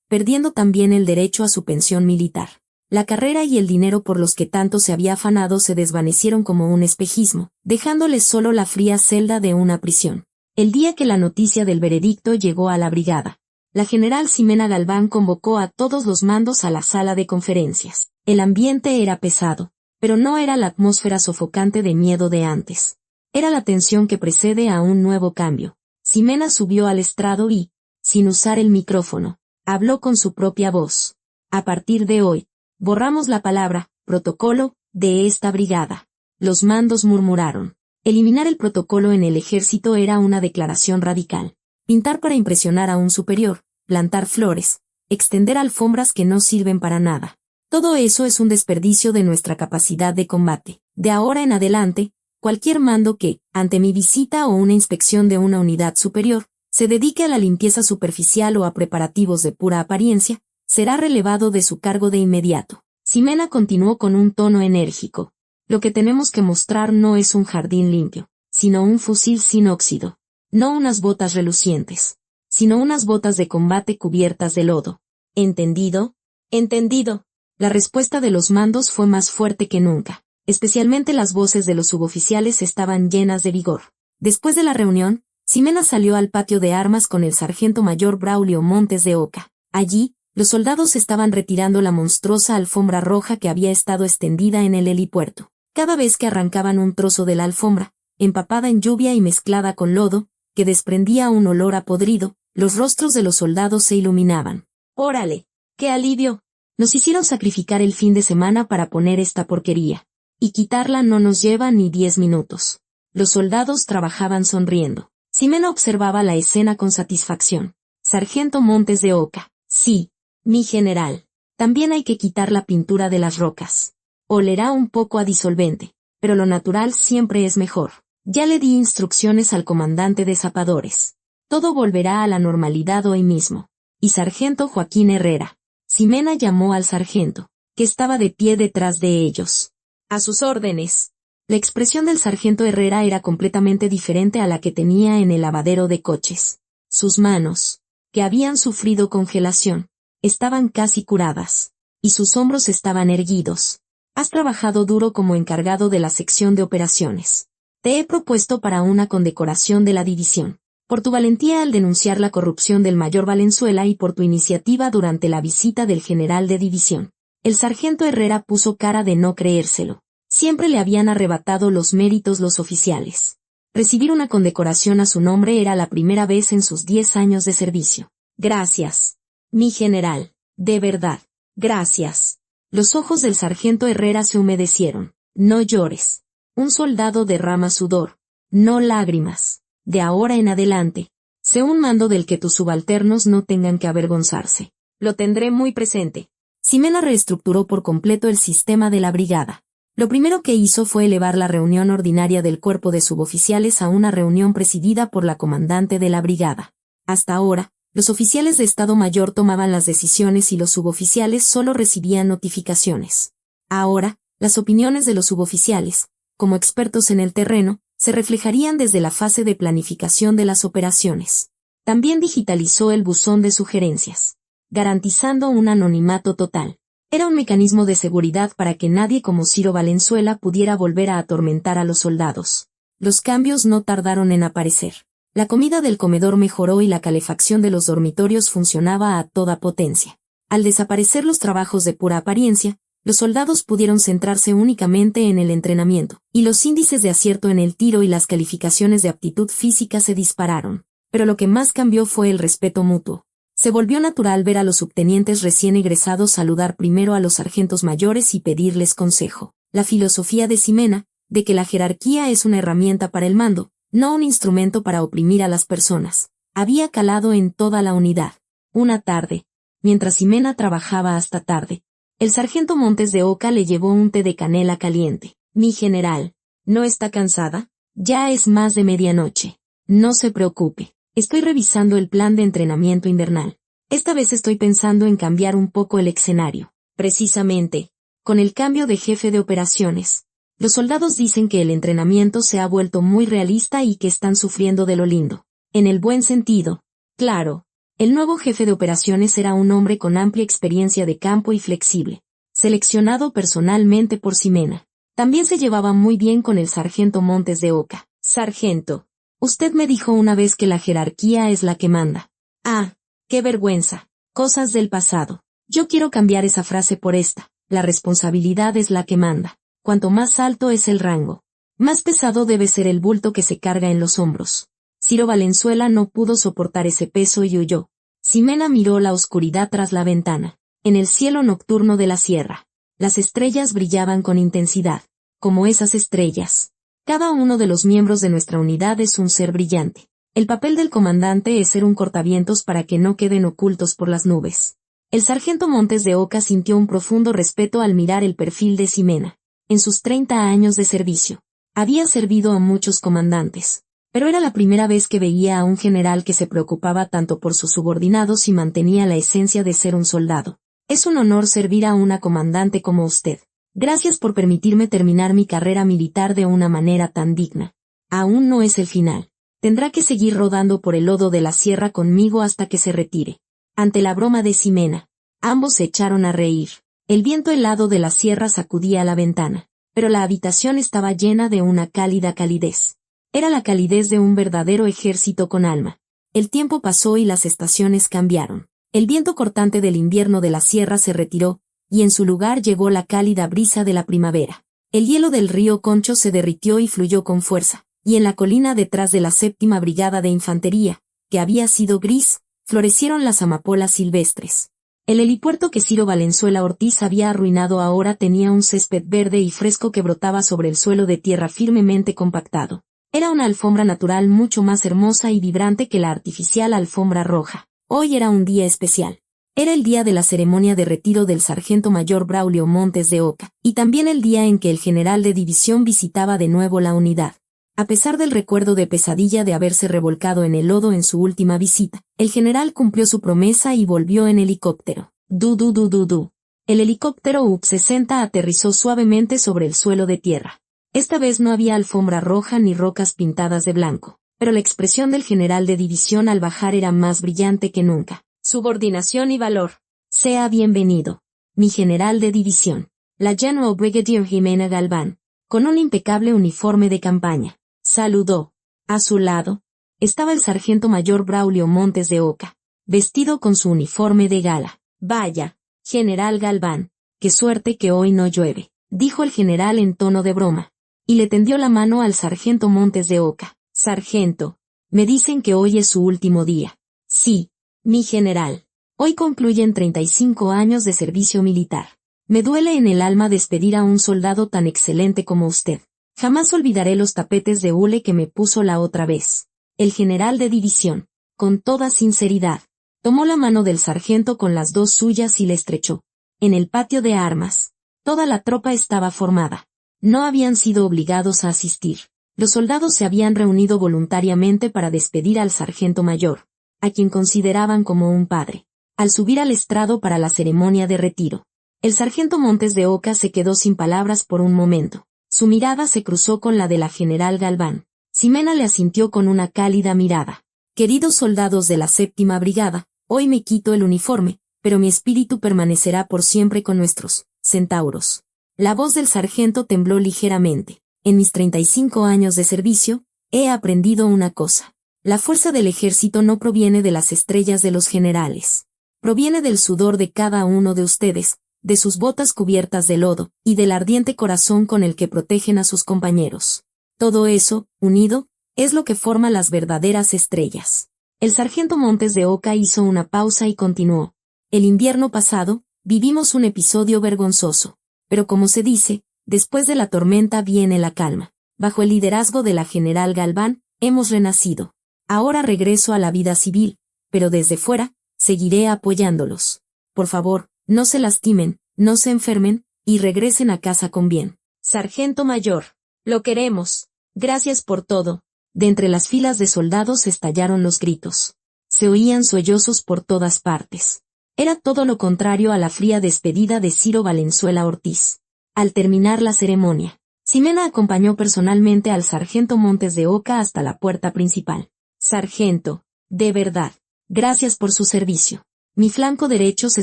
perdiendo también el derecho a su pensión militar. La carrera y el dinero por los que tanto se había afanado se desvanecieron como un espejismo, dejándole solo la fría celda de una prisión. El día que la noticia del veredicto llegó a la brigada, la general Ximena Galván convocó a todos los mandos a la sala de conferencias. El ambiente era pesado, pero no era la atmósfera sofocante de miedo de antes. Era la tensión que precede a un nuevo cambio. Ximena subió al estrado y, sin usar el micrófono, Habló con su propia voz. A partir de hoy, borramos la palabra protocolo de esta brigada. Los mandos murmuraron. Eliminar el protocolo en el ejército era una declaración radical. Pintar para impresionar a un superior, plantar flores, extender alfombras que no sirven para nada. Todo eso es un desperdicio de nuestra capacidad de combate. De ahora en adelante, cualquier mando que, ante mi visita o una inspección de una unidad superior, se dedique a la limpieza superficial o a preparativos de pura apariencia, será relevado de su cargo de inmediato. Ximena continuó con un tono enérgico. Lo que tenemos que mostrar no es un jardín limpio, sino un fusil sin óxido. No unas botas relucientes, sino unas botas de combate cubiertas de lodo. ¿Entendido? Entendido. La respuesta de los mandos fue más fuerte que nunca. Especialmente las voces de los suboficiales estaban llenas de vigor. Después de la reunión, Ximena salió al patio de armas con el sargento mayor Braulio Montes de Oca. Allí, los soldados estaban retirando la monstruosa alfombra roja que había estado extendida en el helipuerto. Cada vez que arrancaban un trozo de la alfombra, empapada en lluvia y mezclada con lodo, que desprendía un olor a podrido, los rostros de los soldados se iluminaban. ¡Órale! ¡Qué alivio! Nos hicieron sacrificar el fin de semana para poner esta porquería. Y quitarla no nos lleva ni 10 minutos. Los soldados trabajaban sonriendo. Ximena observaba la escena con satisfacción. Sargento Montes de Oca. Sí, mi general. También hay que quitar la pintura de las rocas. Olerá un poco a disolvente, pero lo natural siempre es mejor. Ya le di instrucciones al comandante de zapadores. Todo volverá a la normalidad hoy mismo. Y sargento Joaquín Herrera. Ximena llamó al sargento, que estaba de pie detrás de ellos. A sus órdenes. La expresión del sargento Herrera era completamente diferente a la que tenía en el lavadero de coches. Sus manos, que habían sufrido congelación, estaban casi curadas, y sus hombros estaban erguidos. Has trabajado duro como encargado de la sección de operaciones. Te he propuesto para una condecoración de la división, por tu valentía al denunciar la corrupción del mayor Valenzuela y por tu iniciativa durante la visita del general de división. El sargento Herrera puso cara de no creérselo. Siempre le habían arrebatado los méritos los oficiales. Recibir una condecoración a su nombre era la primera vez en sus 10 años de servicio. Gracias, mi general, de verdad, gracias. Los ojos del sargento Herrera se humedecieron. No llores. Un soldado derrama sudor, no lágrimas. De ahora en adelante, sé un mando del que tus subalternos no tengan que avergonzarse. Lo tendré muy presente. Ximena reestructuró por completo el sistema de la brigada. Lo primero que hizo fue elevar la reunión ordinaria del cuerpo de suboficiales a una reunión presidida por la comandante de la brigada. Hasta ahora, los oficiales de Estado Mayor tomaban las decisiones y los suboficiales solo recibían notificaciones. Ahora, las opiniones de los suboficiales, como expertos en el terreno, se reflejarían desde la fase de planificación de las operaciones. También digitalizó el buzón de sugerencias, garantizando un anonimato total. Era un mecanismo de seguridad para que nadie como Ciro Valenzuela pudiera volver a atormentar a los soldados. Los cambios no tardaron en aparecer. La comida del comedor mejoró y la calefacción de los dormitorios funcionaba a toda potencia. Al desaparecer los trabajos de pura apariencia, los soldados pudieron centrarse únicamente en el entrenamiento, y los índices de acierto en el tiro y las calificaciones de aptitud física se dispararon. Pero lo que más cambió fue el respeto mutuo. Se volvió natural ver a los subtenientes recién egresados saludar primero a los sargentos mayores y pedirles consejo. La filosofía de Ximena, de que la jerarquía es una herramienta para el mando, no un instrumento para oprimir a las personas, había calado en toda la unidad. Una tarde, mientras Ximena trabajaba hasta tarde, el sargento Montes de Oca le llevó un té de canela caliente. Mi general, ¿no está cansada? Ya es más de medianoche. No se preocupe. Estoy revisando el plan de entrenamiento invernal. Esta vez estoy pensando en cambiar un poco el escenario. Precisamente, con el cambio de jefe de operaciones, los soldados dicen que el entrenamiento se ha vuelto muy realista y que están sufriendo de lo lindo. En el buen sentido. Claro, el nuevo jefe de operaciones era un hombre con amplia experiencia de campo y flexible, seleccionado personalmente por Ximena. También se llevaba muy bien con el sargento Montes de Oca. Sargento, usted me dijo una vez que la jerarquía es la que manda. Ah, qué vergüenza. Cosas del pasado. Yo quiero cambiar esa frase por esta. La responsabilidad es la que manda. Cuanto más alto es el rango, más pesado debe ser el bulto que se carga en los hombros. Ciro Valenzuela no pudo soportar ese peso y huyó. Ximena miró la oscuridad tras la ventana. En el cielo nocturno de la sierra, las estrellas brillaban con intensidad, como esas estrellas. Cada uno de los miembros de nuestra unidad es un ser brillante. El papel del comandante es ser un cortavientos para que no queden ocultos por las nubes. El sargento Montes de Oca sintió un profundo respeto al mirar el perfil de Ximena. En sus 30 años de servicio, había servido a muchos comandantes, pero era la primera vez que veía a un general que se preocupaba tanto por sus subordinados y mantenía la esencia de ser un soldado. Es un honor servir a una comandante como usted. Gracias por permitirme terminar mi carrera militar de una manera tan digna. Aún no es el final. Tendrá que seguir rodando por el lodo de la sierra conmigo hasta que se retire. Ante la broma de Ximena, ambos se echaron a reír. El viento helado de la sierra sacudía la ventana, pero la habitación estaba llena de una cálida calidez. Era la calidez de un verdadero ejército con alma. El tiempo pasó y las estaciones cambiaron. El viento cortante del invierno de la sierra se retiró, y en su lugar llegó la cálida brisa de la primavera. El hielo del río Concho se derritió y fluyó con fuerza, y en la colina detrás de la 7ª Brigada de Infantería, que había sido gris, florecieron las amapolas silvestres. El helipuerto que Ciro Valenzuela Ortiz había arruinado ahora tenía un césped verde y fresco que brotaba sobre el suelo de tierra firmemente compactado. Era una alfombra natural mucho más hermosa y vibrante que la artificial alfombra roja. Hoy era un día especial. Era el día de la ceremonia de retiro del sargento mayor Braulio Montes de Oca, y también el día en que el general de división visitaba de nuevo la unidad. A pesar del recuerdo de pesadilla de haberse revolcado en el lodo en su última visita, el general cumplió su promesa y volvió en helicóptero. Du. El helicóptero UP-60 aterrizó suavemente sobre el suelo de tierra. Esta vez no había alfombra roja ni rocas pintadas de blanco, pero la expresión del general de división al bajar era más brillante que nunca. Subordinación y valor. Sea bienvenido, mi general de división, la General Brigadier Ximena Galván, con un impecable uniforme de campaña. Saludó. A su lado, estaba el sargento mayor Braulio Montes de Oca, vestido con su uniforme de gala. Vaya, general Galván, qué suerte que hoy no llueve, dijo el general en tono de broma, y le tendió la mano al sargento Montes de Oca. Sargento, me dicen que hoy es su último día. Sí, mi general. Hoy concluyen 35 años de servicio militar. Me duele en el alma despedir a un soldado tan excelente como usted. Jamás olvidaré los tapetes de hule que me puso la otra vez. El general de división, con toda sinceridad, tomó la mano del sargento con las dos suyas y le estrechó. En el patio de armas, toda la tropa estaba formada. No habían sido obligados a asistir. Los soldados se habían reunido voluntariamente para despedir al sargento mayor, a quien consideraban como un padre. Al subir al estrado para la ceremonia de retiro, el sargento Montes de Oca se quedó sin palabras por un momento. Su mirada se cruzó con la de la general Galván. Ximena le asintió con una cálida mirada. Queridos soldados de la 7ª Brigada, hoy me quito el uniforme, pero mi espíritu permanecerá por siempre con nuestros centauros. La voz del sargento tembló ligeramente. En mis 35 años de servicio, he aprendido una cosa. La fuerza del ejército no proviene de las estrellas de los generales. Proviene del sudor de cada uno de ustedes, de sus botas cubiertas de lodo, y del ardiente corazón con el que protegen a sus compañeros. Todo eso, unido, es lo que forma las verdaderas estrellas. El sargento Montes de Oca hizo una pausa y continuó. El invierno pasado, vivimos un episodio vergonzoso, pero como se dice, después de la tormenta viene la calma. Bajo el liderazgo de la general Galván, hemos renacido. Ahora regreso a la vida civil, pero desde fuera, seguiré apoyándolos. Por favor, no se lastimen, no se enfermen, y regresen a casa con bien. Sargento mayor, lo queremos. Gracias por todo. De entre las filas de soldados estallaron los gritos. Se oían sollozos por todas partes. Era todo lo contrario a la fría despedida de Ciro Valenzuela Ortiz. Al terminar la ceremonia, Ximena acompañó personalmente al sargento Montes de Oca hasta la puerta principal. Sargento, de verdad, gracias por su servicio. Mi flanco derecho se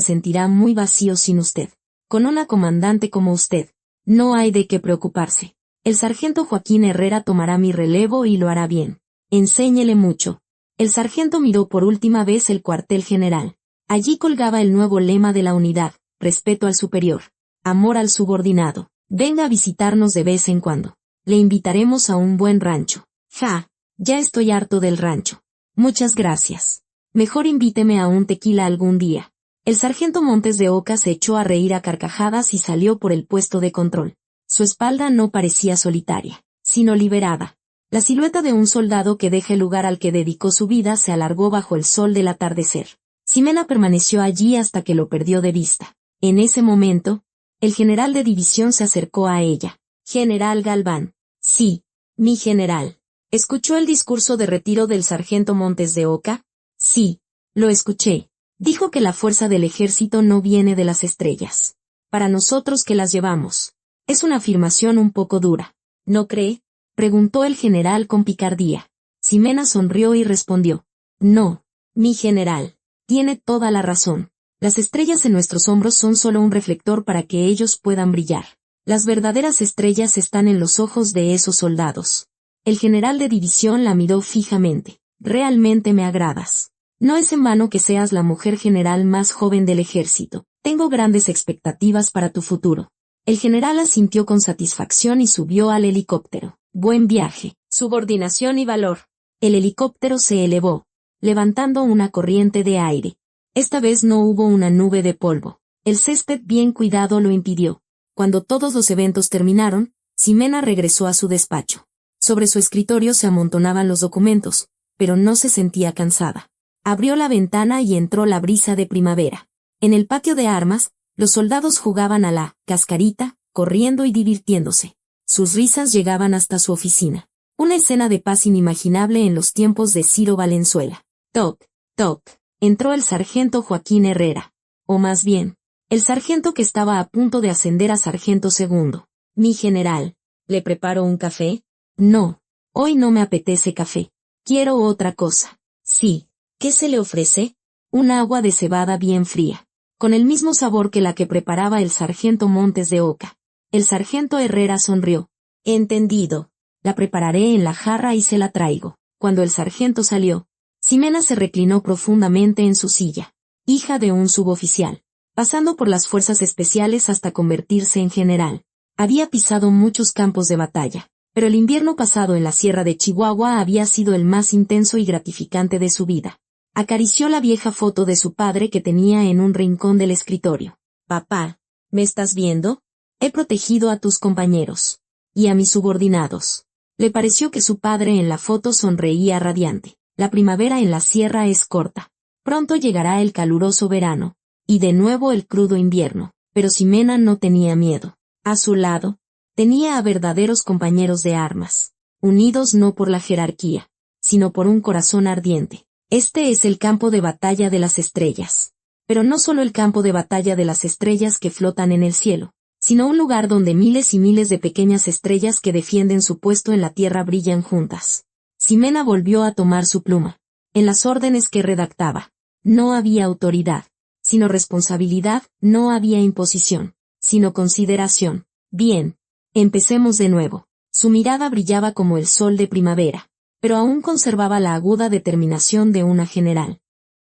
sentirá muy vacío sin usted. Con una comandante como usted, no hay de qué preocuparse. El sargento Joaquín Herrera tomará mi relevo y lo hará bien. Enséñele mucho. El sargento miró por última vez el cuartel general. Allí colgaba el nuevo lema de la unidad: respeto al superior, amor al subordinado. Venga a visitarnos de vez en cuando. Le invitaremos a un buen rancho. Ja, ya estoy harto del rancho. Muchas gracias. Mejor invíteme a un tequila algún día. El sargento Montes de Oca se echó a reír a carcajadas y salió por el puesto de control. Su espalda no parecía solitaria, sino liberada. La silueta de un soldado que deja el lugar al que dedicó su vida se alargó bajo el sol del atardecer. Ximena permaneció allí hasta que lo perdió de vista. En ese momento, el general de división se acercó a ella. General Galván. Sí, mi general. ¿Escuchó el discurso de retiro del sargento Montes de Oca? Sí, lo escuché. Dijo que la fuerza del ejército no viene de las estrellas. Para nosotros que las llevamos. Es una afirmación un poco dura. ¿No cree? Preguntó el general con picardía. Ximena sonrió y respondió. No, mi general. Tiene toda la razón. Las estrellas en nuestros hombros son solo un reflector para que ellos puedan brillar. Las verdaderas estrellas están en los ojos de esos soldados. El general de división la miró fijamente. Realmente me agradas. No es en vano que seas la mujer general más joven del ejército. Tengo grandes expectativas para tu futuro. El general asintió con satisfacción y subió al helicóptero. Buen viaje, subordinación y valor. El helicóptero se elevó, levantando una corriente de aire. Esta vez no hubo una nube de polvo. El césped bien cuidado lo impidió. Cuando todos los eventos terminaron, Ximena regresó a su despacho. Sobre su escritorio se amontonaban los documentos, pero no se sentía cansada. Abrió la ventana y entró la brisa de primavera. En el patio de armas, los soldados jugaban a la cascarita, corriendo y divirtiéndose. Sus risas llegaban hasta su oficina. Una escena de paz inimaginable en los tiempos de Ciro Valenzuela. Toc, toc. Entró el sargento Joaquín Herrera. O más bien, el sargento que estaba a punto de ascender a sargento segundo. Mi general, ¿le preparo un café? No, hoy no me apetece café. Quiero otra cosa. Sí. ¿Qué se le ofrece? Un agua de cebada bien fría, con el mismo sabor que la que preparaba el sargento Montes de Oca. El sargento Herrera sonrió. Entendido. La prepararé en la jarra y se la traigo. Cuando el sargento salió, Ximena se reclinó profundamente en su silla. Hija de un suboficial, pasando por las fuerzas especiales hasta convertirse en general. Había pisado muchos campos de batalla, pero el invierno pasado en la sierra de Chihuahua había sido el más intenso y gratificante de su vida. Acarició la vieja foto de su padre que tenía en un rincón del escritorio. Papá, ¿me estás viendo? He protegido a tus compañeros. Y a mis subordinados. Le pareció que su padre en la foto sonreía radiante. La primavera en la sierra es corta. Pronto llegará el caluroso verano. Y de nuevo el crudo invierno. Pero Ximena no tenía miedo. A su lado, tenía a verdaderos compañeros de armas. Unidos no por la jerarquía, sino por un corazón ardiente. Este es el campo de batalla de las estrellas. Pero no solo el campo de batalla de las estrellas que flotan en el cielo, sino un lugar donde miles y miles de pequeñas estrellas que defienden su puesto en la tierra brillan juntas. Ximena volvió a tomar su pluma. En las órdenes que redactaba, no había autoridad, sino responsabilidad, no había imposición, sino consideración. Bien, empecemos de nuevo. Su mirada brillaba como el sol de primavera, pero aún conservaba la aguda determinación de una general.